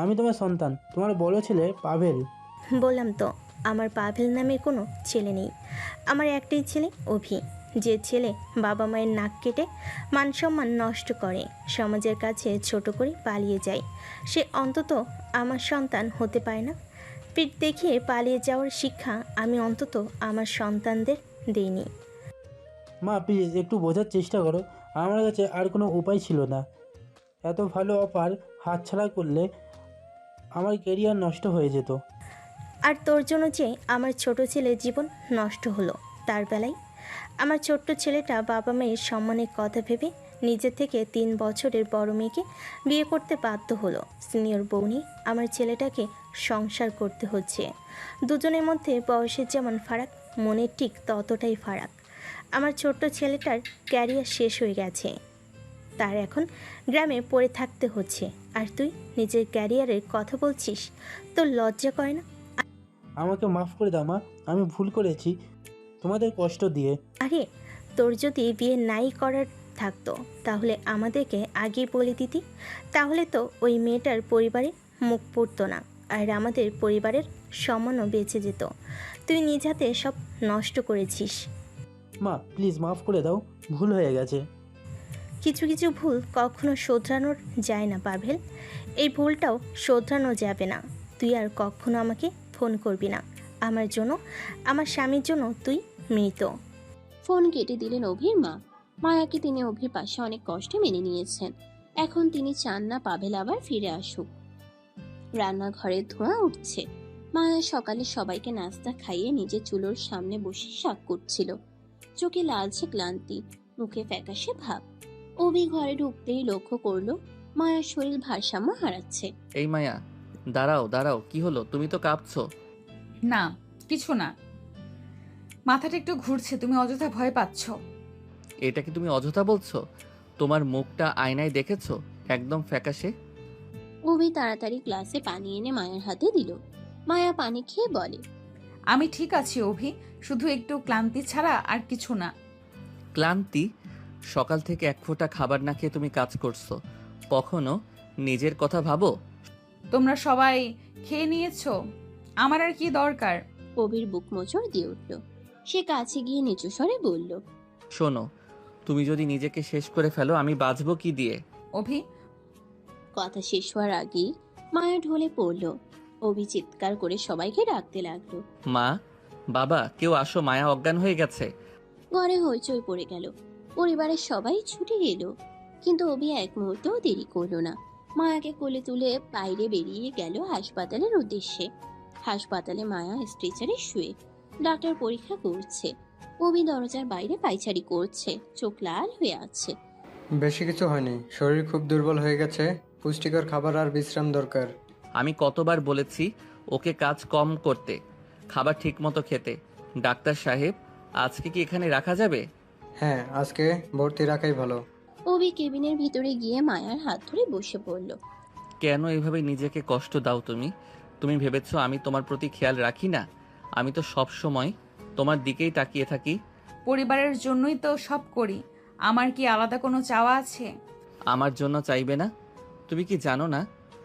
আমি তোমার সন্তান, তোমার বড় ছেলে পাভেল। বললাম তো, আমার পাভেল নামে কোনো ছেলে নেই, আমার একটাই ছেলে অভি। যে ছেলে বাবা মায়ের নাক কেটে মান সম্মান নষ্ট করে, সমাজের কাছে ছোট করে পালিয়ে যায়, সে অন্তত আমার সন্তান হতে পারে না। পিঠ দেখিয়ে পালিয়ে যাওয়ার শিক্ষা আমি অন্তত আমার সন্তানদের দিইনি। মা প্লিজ একটু বোঝার চেষ্টা করো, আমার কাছে আর কোনো উপায় ছিল না। এত ভালো অফার হাতছাড়া করলে আমার ক্যারিয়ার নষ্ট হয়ে যেত। আর তোর জন্য যে আমার ছোট ছেলের জীবন নষ্ট হলো, তার বেলায় আমার ছোট্ট ছেলেটা বাবা মায়ের সম্মানের কথা ভেবে নিজে থেকে 3 বছরের বড় মেয়েকে বিয়ে করতে বাধ্য হলো। সিনিয়র বউ নিয়ে আমার ছেলেটাকে সংসার করতে হচ্ছে। দুজনের মধ্যে বয়সের যেমন ফারাক, মনের ঠিক ততটাই ফারাক। আমার ছোট্ট ছেলেটার ক্যারিয়ার শেষ হয়ে গেছে, তার এখন গ্রামে পড়ে থাকতে হচ্ছে, আর তুই নিজের ক্যারিয়ারের কথা বলছিস? তোর লজ্জা করে না? আমাকে মাফ করে দাও মা, আমি ভুল করেছি তোমাদের কষ্ট দিয়ে। আরে, তোর যদি বিয়ে নাই করার থাকতো তাহলে আমাদেরকে আগেই বলে দিতি, তাহলে তো ওই মেয়েটার পরিবারে মুখ পড়তো না, আর আমাদের পরিবারের সম্মানও বেঁচে যেত। তুই নিজ হাতে সব নষ্ট করেছিস। মা প্লিজ মাফ করে দাও, ভুল হয়ে গেছে। কিছু কিছু ভুল কখনো শোধরানোর যায় না পাভেল, এই ভুলটাও শোধরানো যাবে না। তুই আর কখনো আমাকে ফোন করবি না, আমার জন্য, আমার স্বামীর জন্য তুই মৃত। ফোন কেটে দিলেন অভির মা। মায়াকে তিনি অভির পাশে অনেক কষ্টে মেনে নিয়েছেন। এখন তিনি চান না পাভেল আবার ফিরে আসুক। রান্নাঘরে ধোঁয়া উঠছে। মায়া সকালে সবাইকে নাস্তা খাইয়ে নিজের চুলোর সামনে বসে শাক করছিল। চোখে লালচে ক্লান্তি, মুখে ফ্যাকাশে ভাব। অভি ঘরে ঢুকতেই লক্ষ্য করলো মায়ার শরীর ভারসাম্য হারাচ্ছে। এই মায়া, দাঁড়াও দাঁড়াও, কি হলো? তুমি তো কাঁপছো। না, কিছু না, মাথাটা একটু ঘুরছে। তুমি অযথা ভয় পাচ্ছ। এটা কি তুমি অযথা বলছো? তোমার মুখটা আয়নায় দেখেছো? একদম ফ্যাকাশে। অভি তাড়াতাড়ি গ্লাসে পানি এনে মায়ের হাতে দিল। মায়া পানি খেয়ে বলে, আমি ঠিক আছি অভি, শুধু একটু ক্লান্তি ছাড়া আর কিছু না। ক্লান্তি? সকাল থেকে এক ফোঁটা খাবার না খেয়ে তুমি কাজ করছো, কখনো নিজের কথা ভাবো? তোমরা সবাই খেয়ে নিয়েছো, আমার আর কি দরকার? অভির বুক মোচড় দিয়ে উঠল। সে কাছে গিয়ে নিচু স্বরে বলল, শোনো, তুমি যদি নিজেকে শেষ করে ফেলো আমি বাঁচবো কি দিয়ে? অভি, কথা শেষ হওয়ার আগেই মায়া ঢলে পড়ল। অভি চিৎকার করে সবাইকে ডাকতে লাগলো। মা, বাবা, কেউ আসো, মায়া অজ্ঞান হয়ে গেছে। ঘরে হইচই পড়ে গেল। পরিবারের সবাই ছুটে এলো, কিন্তু অভি এক মুহূর্তও দেরি করলো না। মায়াকে কোলে তুলে বাইরে বেরিয়ে গেল হাসপাতালের উদ্দেশ্যে। হাসপাতালে মায়া স্ট্রেচারে শুয়ে, ডাক্তার পরীক্ষা করছে। অভি দরজার বাইরে পায়চারি করছে, চোখ লাল হয়ে আছে। বেশি কিছু হয়নি, শরীর খুব দুর্বল হয়ে গেছে, পুষ্টিকর খাবার আর বিশ্রাম দরকার। আমি কতবার বলেছি ওকে কাজ কম করতে, খাবার ঠিক মতো খেতে। ডাক্তার সাহেব, আজকে কি এখানে রাখা যাবে? হ্যাঁ, আজকে ভর্তি রাখাই ভালো। অভি কেবিনের ভিতরে গিয়ে মায়ার হাত ধরে বসে পড়ল। কেন এভাবে নিজেকে কষ্ট দাও তুমি? তুমি ভেবেছো আমি তোমার প্রতি খেয়াল রাখি না? আমি তো সব সময় তোমার দিকেই তাকিয়ে থাকি। পরিবারের জন্যই তো সব করি, আমার কি আলাদা কোনো চাওয়া আছে? আমার জন্য চাইবে না? তুমি কি জানো না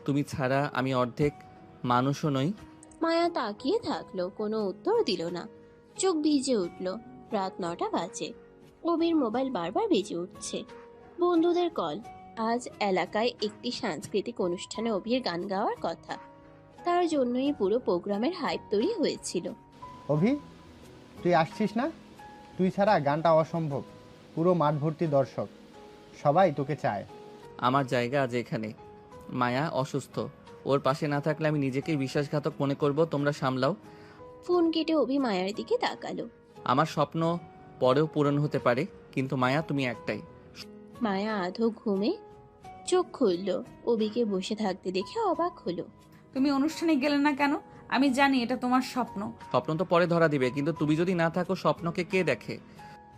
তুমি ছাড়া আমি অর্ধেক মানুষও নই? মায়া তাকিয়ে থাকলো, কোনো উত্তর দিল না। চোখ ভিজে উঠল। রাত 9টা বাজে। অবির মোবাইল বারবার বেজে উঠছে। বন্ধুদের কল। আজ এলাকায় একটি সাংস্কৃতিক অনুষ্ঠানে অবির গান গাওয়ার কথা। তার জন্যই পুরো প্রোগ্রামের হাইপ তৈরি হয়েছিল। অভি, তুই আসছিস না? তুই ছাড়া গানটা অসম্ভব। পুরো মাঠ ভর্তি দর্শক, সবাই তোকে চায়। আমার জায়গা আজ এখানে। মায়া অসুস্থ, ওর পাশে না থাকলে আমি নিজেকেই বিশ্বাসঘাতক মনে করব। তোমরা সামলাও। ফোন কেটে অভি মায়ার দিকে তাকালো। আমার স্বপ্ন পরেও পূরণ হতে পারে, কিন্তু মায়া তুমি একটাই। মায়া আধো ঘুমে চোখ খুলল। অবিকে বসে থাকতে দেখে অবাক হলো। তুমি অনুষ্ঠানে গেলে না কেন? আমি জানি এটা তোমার স্বপ্ন। স্বপ্ন তো পরে ধরা দিবে, কিন্তু তুমি যদি না থাকো স্বপ্নকে কে দেখে?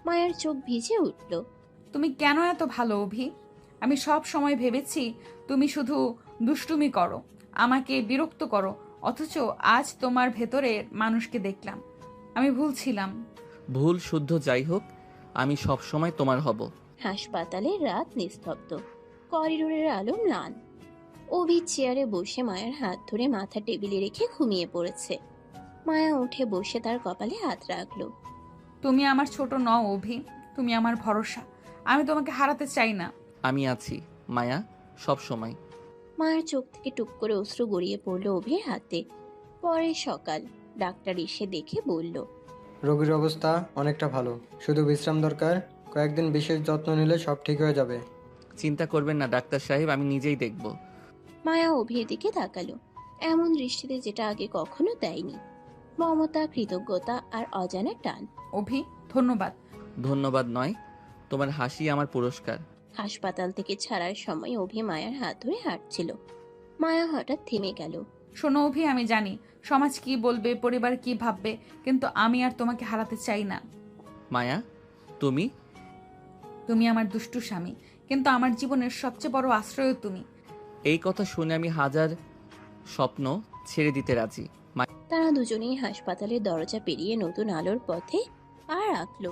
মায়ার চোখ ভিজে উঠল। তুমি কেন এত ভালো অভি? আমি সব সময় ভেবেছি তুমি শুধু দুষ্টুমি করো, আমাকে বিরক্ত করো, অথচ আজ তোমার ভেতরের মানুষকে দেখলাম। আমি ভুল ছিলাম। ভুল শুদ্ধ যাই হোক, আমি সব সময় তোমার হব। হাসপাতালে রাত নিস্তব্ধ। করিডোরের আলো ম্লান। অভি চেয়ারে বসে মায়ের হাত ধরে মাথা টেবিলে রেখে ঘুমিয়ে পড়েছে। মায়া উঠে বসে তার কপালে হাত রাখলো। তুমি আমার ছোট নও অভি, তুমি আমার ভরসা। আমি তোমাকে হারাতে চাই না। আমি আছি মায়া, সব সময়। মায়ের চোখ থেকে টুক করে অশ্রু গড়িয়ে পড়লো অভির হাতে। পরে সকাল, ডাক্তার এসে দেখে বলল, রোগীর অবস্থা অনেকটা ভালো, শুধু বিশ্রাম দরকার। কয়েকদিন বিশেষ যত্ন নিলে সব ঠিক হয়ে যাবে। চিন্তা করবেন না ডাক্তার সাহেব, আমি নিজেই দেখব। মায়া অভির দিকে তাকালো, এমন দৃষ্টিতে যেটা আগে কখনো দেয়নি। মমতা, কৃতজ্ঞতা আর অজানা টান। অভি, ধন্যবাদ। ধন্যবাদ নয়, তোমার হাসি আমার পুরস্কার। হাসপাতাল থেকে ছাড়ার সময় অভি মায়ার হাত ধরে হাঁটছিল। মায়া হঠাৎ থেমে গেল। শোনো অভি, আমি জানি সমাজ কি বলবে, পরিবার কি ভাববে, কিন্তু আমি আর তোমাকে হারাতে চাই না। মায়া, তুমি তুমি আমার দুষ্টু স্বামী, কিন্তু আমার জীবনের সবচেয়ে বড় আশ্রয় তুমি। এই কথা শুনে আমি হাজার স্বপ্ন ছেড়ে দিতে রাজি। তারা দুজনেই হাসপাতালের দরজা পেরিয়ে নতুন আলোর পথে পা রাখলো।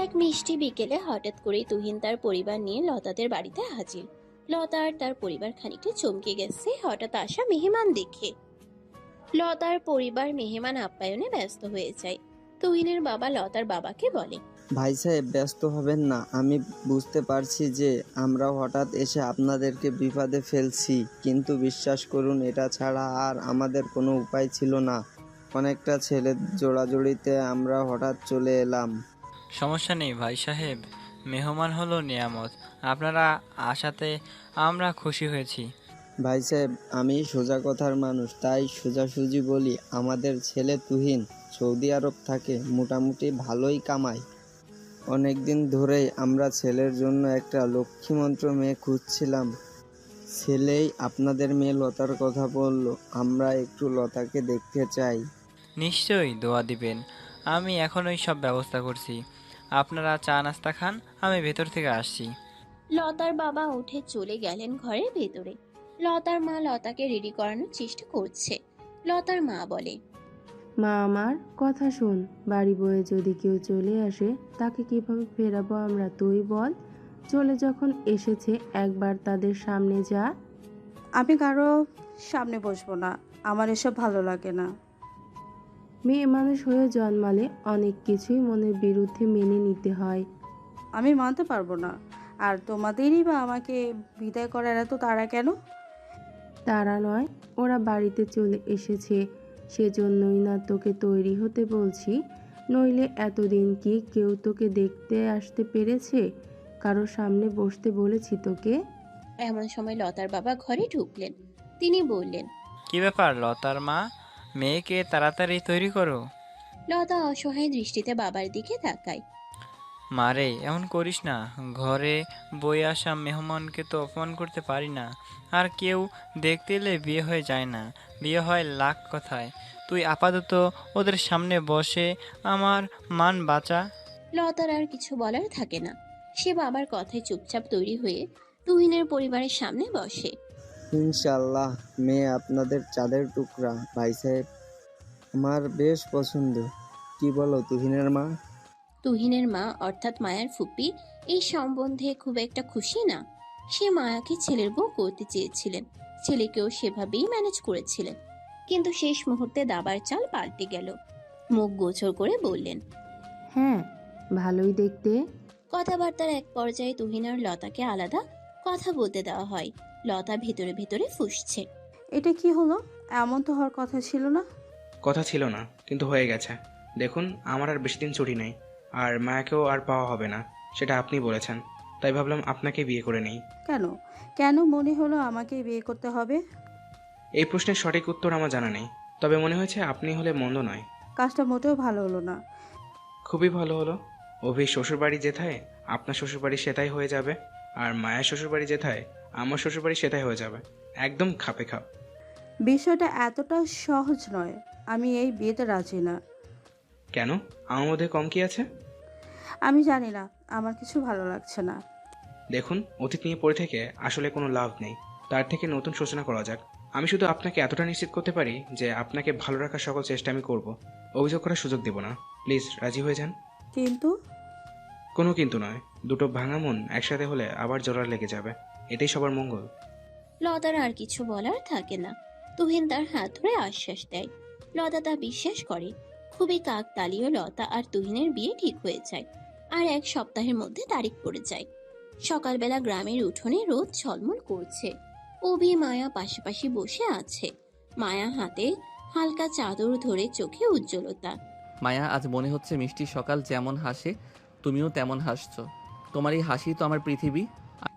এক মিষ্টি বিকেলে হঠাৎ করে তুহিন তার পরিবার নিয়ে লতাদের বাড়িতে হাজির। লতা আর তার পরিবার খানিকটা চমকে গেছে হঠাৎ আসা মেহমান দেখে। লতার পরিবার মেহমান আপ্যায়নে ব্যস্ত হয়ে যায়। তুহিনের বাবা লতার বাবাকে বলে, ভাই সাহেব, ব্যস্ত হবেন না। আমি বুঝতে পারছি যে আমরা হঠাৎ এসে আপনাদেরকে বিপদে ফেলছি, কিন্তু বিশ্বাস করুন এটা ছাড়া আর আমাদের কোনো উপায় ছিল না। অনেকটা ছেলের জোড়াজুড়িতে আমরা হঠাৎ চলে এলাম। সমস্যা নেই ভাই সাহেব, মেহমান হলো নিয়ামত, আপনারা আসাতে আমরা খুশি হয়েছি। ভাই সাহেব, আমি সোজা কথার মানুষ, তাই সোজাসুজি বলি। আমাদের ছেলে তুহিন সৌদি আরব থাকে, মোটামুটি ভালোই কামায়। অনেক দিন ধরেই আমরা ছেলের জন্য একটা লক্ষ্মীমন্ত্র মেয়ে খুঁজছিলাম। ছেলেই আপনাদের মেয়ে লতার কথা বলল। আমরা একটু লতাকে দেখতে চাই। নিশ্চয়ই দোয়া দিবেন, আমি এখনই সব ব্যবস্থা করছি। আপনারা চা নাস্তা খান, আমি ভেতর থেকে আসছি। লতার বাবা উঠে চলে গেলেন ঘরের ভেতরে। লতার মা লতাকে রেডি করানোর চেষ্টা করছে। লতার মা বলে, মা আমার কথা শোন, বাড়ি বয়ে যদি কেউ চলে আসে তাকে কিভাবে ফেরাবো আমরা, তুই বল। চলে যখন এসেছে একবার তাদের সামনে যা। আমি কারো সামনে বসবো না, আমার এসব ভালো লাগে না। মেয়ে মানুষ হয়ে জন্মালে অনেক কিছুই মনের বিরুদ্ধে মেনে নিতে হয়। আমি মানতে পারবো না। আর তোমাদেরই বা আমাকে বিদায় করার এত তাড়া কেন? তারা নয়, ওরা বাড়িতে চলে এসেছে, সেজন্যই না তোকে তৈরি হতে বলছি। নইলে এতদিন কি কেউ তোকে দেখতে আসতে পেরেছে? কারো সামনে বসতে বলেছি তোকে? এমন সময় লতার বাবা ঘরে ঢুকলেন। তিনি বললেন, কি ব্যাপার লতার মা, মেয়েকে তাড়াতাড়ি তৈরি করো। লতা অসহায় দৃষ্টিতে বাবার দিকে তাকায়। মারে এমন করিস না, ঘরে বই আসা মেহমানকে তো অপমান করতে পারি না। আর কেউ দেখতে এলে বিয়ে হয়ে যায় না, বিয়ে হয় লাখ কথায়। তুই আপাতত ওদের সামনে বসে আমার মান বাঁচা। লতার আর কিছু বলার থাকে না। সে বাবার কথায় চুপচাপ তৈরি হয়ে তুহিনের পরিবারের সামনে বসে। ইনশাল্লাহ মেয়ে আপনাদের চাঁদের টুকরা ভাই সাহেব, আমার বেশ পছন্দ। কি বলো তুহিনের মা? তুহিনের মা অর্থাৎ মায়ার ফুপি এই সম্বন্ধে খুব একটা খুশি না। সে মায়াকে ছেলের বউ করতে চেয়েছিলেন, ছেলেকেও সেভাবেই ম্যানেজ করেছিলেন। কিন্তু শেষ মুহূর্তে দাবার চাল পাল্টে গেল। মুখ গোচর করে বললেন, হ্যাঁ, ভালোই দেখতে। কথাবার্তার এক পর্যায়ে তুহিন আর লতাকে আলাদা কথা বলতে দেওয়া হয়। লতা ভেতরে ভেতরে ফুঁসছে। এটা কি হলো? এমন তো হওয়ার কথা ছিল না। কথা ছিল না, কিন্তু হয়ে গেছে। দেখুন, আমার আর বেশি দিন ছুটি নেই, আর মায়াকেও আর পাওয়া হবে না, সেটা আপনি বলেছেন। তাই ভাবলাম আপনাকে বিয়ে করে নেই। কেন কেন মনে হলো আমাকে বিয়ে করতে হবে? এই প্রশ্নের সঠিক উত্তর আমার জানা নেই, তবে মনে হয়েছে আপনি হলে মন্দ নয়। কাজটা মোটেও ভালো হলো না। খুবই ভালো হলো। অভির শ্বশুরবাড়ি যেথায় আপনার শ্বশুরবাড়ি সেটাই হয়ে যাবে, আর মায়ের শ্বশুরবাড়ি যেথায় আমার শ্বশুরবাড়ি সেটাই হয়ে যাবে। একদম খাপে খাপ। বিষয়টা এতটা সহজ নয়। আমি এই বিয়েতে রাজি না। কেন? আমার মধ্যে কম কি আছে? আমি জানি না, আমার কিছু ভালো লাগছে না। দেখুন, অতীত নিয়ে পড়ে থেকে আসলে কোনো লাভ নেই। তার থেকে নতুন সূচনা করা যাক। আমি শুধু আপনাকে এতটা নিশ্চিত করতে পারি যে আপনাকে ভালো রাখার সকল চেষ্টা আমি করব। অভিযোগ করার সুযোগ দেব না। প্লিজ রাজি হয়ে যান। কিন্তু কোনো কিন্তু নয়। দুটো ভাঙা মন একসাথে হলে আবার জোড়া লেগে যাবে, এটাই সবার মঙ্গল। লতার আর কিছু বলার থাকে না। তুহিন তার হাত ধরে আশ্বাস দেয়। লতা তা বিশ্বাস করে। খুবই কাকতালীয় লতা আর তুহিনের বিয়ে ঠিক হয়ে যায়। আর এক সপ্তাহের মধ্যে তারিখ পড়ে যায়। সকালবেলা গ্রামের উঠোনে রোদ ঝলমল করছে। অভি মায়া পাশাপাশি বসে আছে। মায়া হাতে হালকা চাদর ধরে, চোখে উজ্জ্বলতা। মায়া, আজ মনে হচ্ছে মিষ্টি সকাল যেমন হাসে তুমিও তেমন হাসছো। তোমার এই হাসি তো আমার পৃথিবী।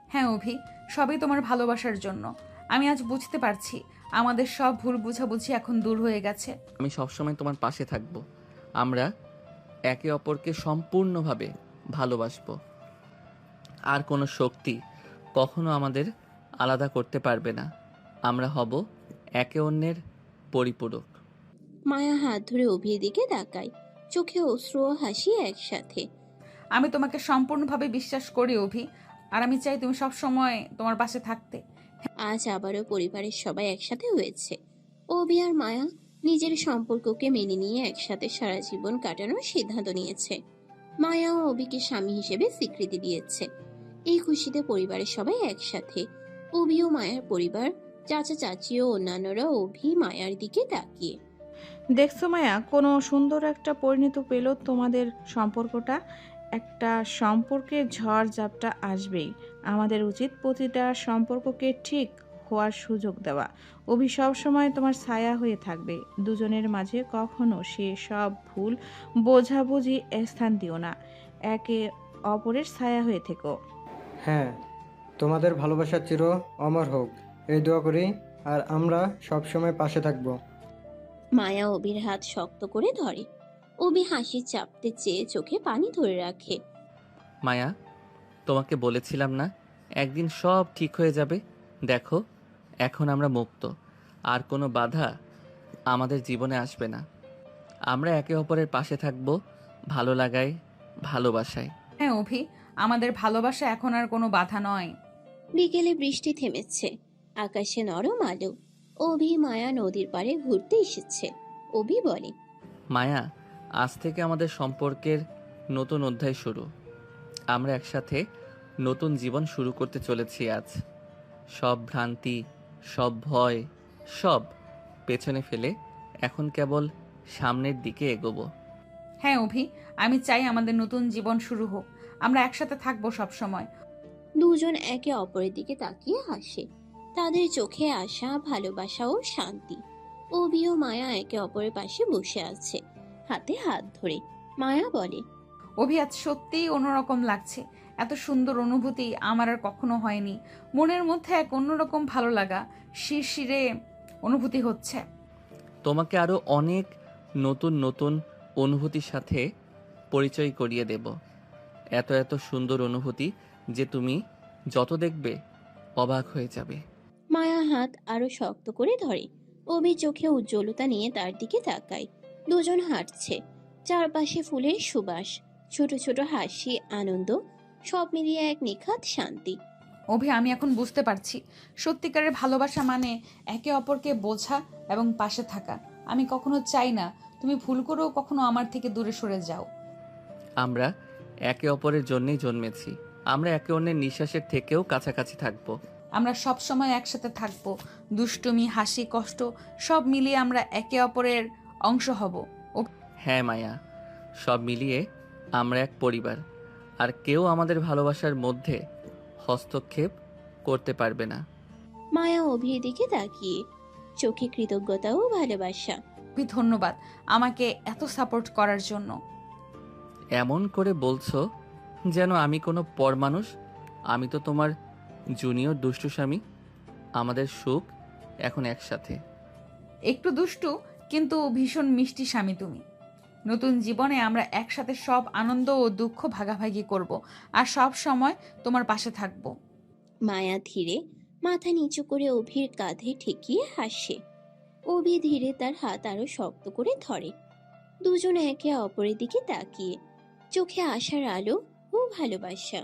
হ্যাঁ অভি, সবই তোমার ভালোবাসার জন্য। আমি আজ বুঝতে পারছি আমাদের সব ভুল বুঝাবুঝি এখন দূর হয়ে গেছে। আমি সবসময় তোমার পাশে থাকব। আমরা একে অপরকে সম্পূর্ণভাবে ভালোবাসবো। আর কোনো শক্তি কখনো আমাদের আলাদা করতে পারবে না। আমরা হব একে অন্যের পরিপূরক। মায়া হাত ধরে অভির দিকে তাকায়, চোখে অশ্রু ও হাসি একসাথে। আমি তোমাকে সম্পূর্ণভাবে বিশ্বাস করি অভি, আর আমি চাই তুমি সব সময় তোমার পাশে থাকতে। আজ আবারও পরিবারের সবাই একসাথে হয়েছে। অভি আর মায়া নিজের সম্পর্ককে মেনে নিয়ে একসাথে সারা জীবন কাটানোর সিদ্ধান্ত নিয়েছে। মায়া ও অভিকে স্বামী হিসেবে স্বীকৃতি দিয়েছে। এই খুশিতে পরিবারের সবাই একসাথে। অভি ও মায়ার পরিবার, চাচা চাচি ও অন্যান্যরা অভি মায়ার দিকে তাকিয়ে। দেখছো মায়া, কোনো সুন্দর একটা পরিণত পেল তোমাদের সম্পর্কটা। একটা সম্পর্কের ঝড় ঝাপটা আসবেই। আমাদের উচিত প্রতিটা সম্পর্ককে ঠিক হওয়ার সুযোগ দেওয়া। অভি সবসময় তোমার ছায়া হয়ে থাকবে। দুজনের মাঝে কখনো সে সব ভুল বোঝাবুঝি স্থান দিও না। একে অপরের ছায়া হয়ে থেকো। হ্যাঁ, তোমাদের ভালোবাসা চির অমর হোক, এই দোয়া করি। আর আমরা সবসময় পাশে থাকবো। মায়া অভির হাত শক্ত করে ধরে। অভি হাসি চাপতে চেয়ে চোখে পানি ধরে রাখে। মায়া, তোমাকে বলেছিলাম না একদিন সব ঠিক হয়ে যাবে। দেখো, এখন আমরা মুক্ত। আর কোনো বাধা আমাদের জীবনে আসবে না। আমরা একে অপরের পাশে থাকব, ভালো লাগায়, ভালোবাসায়। হ্যাঁ অভি, আমাদের ভালোবাসা এখন আর কোনো বাধা নয়। বিকেলে বৃষ্টি থেমেছে, আকাশে নরম আলো। অভি মায়া নদীর পাড়ে ঘুরতে এসেছে। অভি বলে, মায়া, আজ থেকে আমাদের সম্পর্কের নতুন অধ্যায় শুরু। আমরা একসাথে নতুন জীবন শুরু করতে চলেছি আজ। সব ভ্রান্তি, সব ভয়, সব পেছনে ফেলে এখন কেবল সামনের দিকে এগোবো। হ্যাঁ অভি, আমি চাই আমাদের নতুন জীবন শুরু হোক। আমরা একসাথে থাকবো সব সময়। দুজন একে অপরের দিকে তাকিয়ে হাসে। তাদের চোখে আসা ভালোবাসা ও শান্তি। অভি ও মায়া একে অপরের পাশে বসে আছে, হাতে হাত ধরে। মায়া বলে, অভি আজ সত্যিই অন্যরকম লাগছে। এত সুন্দর অনুভূতি আমার আর কখনো হয়নি। মনের মধ্যে এক অন্যরকম ভালো লাগা, শিরশিরে অনুভূতি হচ্ছে। তোমাকে আরো অনেক নতুন নতুন অনুভূতির সাথে পরিচয় করিয়ে দেব। এত এত সুন্দর অনুভূতি যে তুমি যত দেখবে অবাক হয়ে যাবে। মায়া হাত আরো শক্ত করে ধরে। অভি চোখে উজ্জ্বলতা নিয়ে তার দিকে তাকায়। দুজন হাঁটছে, চারপাশে ফুলের সুবাস, ছোট ছোট হাসি, আনন্দ, সব মিলিয়ে এক নিখাত শান্তি। অভি, আমি এখন বুঝতে পারছি সত্যিকারের ভালোবাসা মানে একে অপরকে বোঝা এবং পাশে থাকা। আমি কখনো চাই না তুমি ভুল করেও কখনো আমার থেকে দূরে সরে যাও। আমরা একে অপরের জন্যই জন্মেছি। আমরা একে অন্যের নিঃশ্বাসের থেকেও কাছাকাছি থাকবো। আমরা সব সময় একসাথে থাকবো। দুষ্টুমি, হাসি, কষ্ট সব মিলিয়ে আমরা একে অপরের অংশ হব। হ্যাঁ মায়া, সব মিলিয়ে আমরা এক পরিবার। আর কেউ আমাদের ভালোবাসার মধ্যে হস্তক্ষেপ করতে পারবে না। মায়া অভির দিকে তাকিয়ে, চোখে কৃতজ্ঞতা ও ভালোবাসা। ধন্যবাদ আমাকে এত সাপোর্ট করার জন্য। এমন করে বলছো যেন আমি কোনো পর মানুষ। আমি তো তোমার জুনিয়র দুষ্টু স্বামী। আমাদের সুখ এখন একসাথে। একটু দুষ্টু কিন্তু ভীষণ মিষ্টি স্বামী তুমি। নতুন জীবনে আমরা একসাথে সব আনন্দ ও দুঃখ ভাগাভাগি করব আর সব সময় তোমার পাশে থাকব। মায়া ধীরে মাথা নিচু করে অভির কাঁধে ঠেকিয়ে হাসে। অভি ধীরে তার হাত আরো শক্ত করে ধরে। দুজন একে অপরের দিকে তাকিয়ে, চোখে আশার আলো ও ভালোবাসা।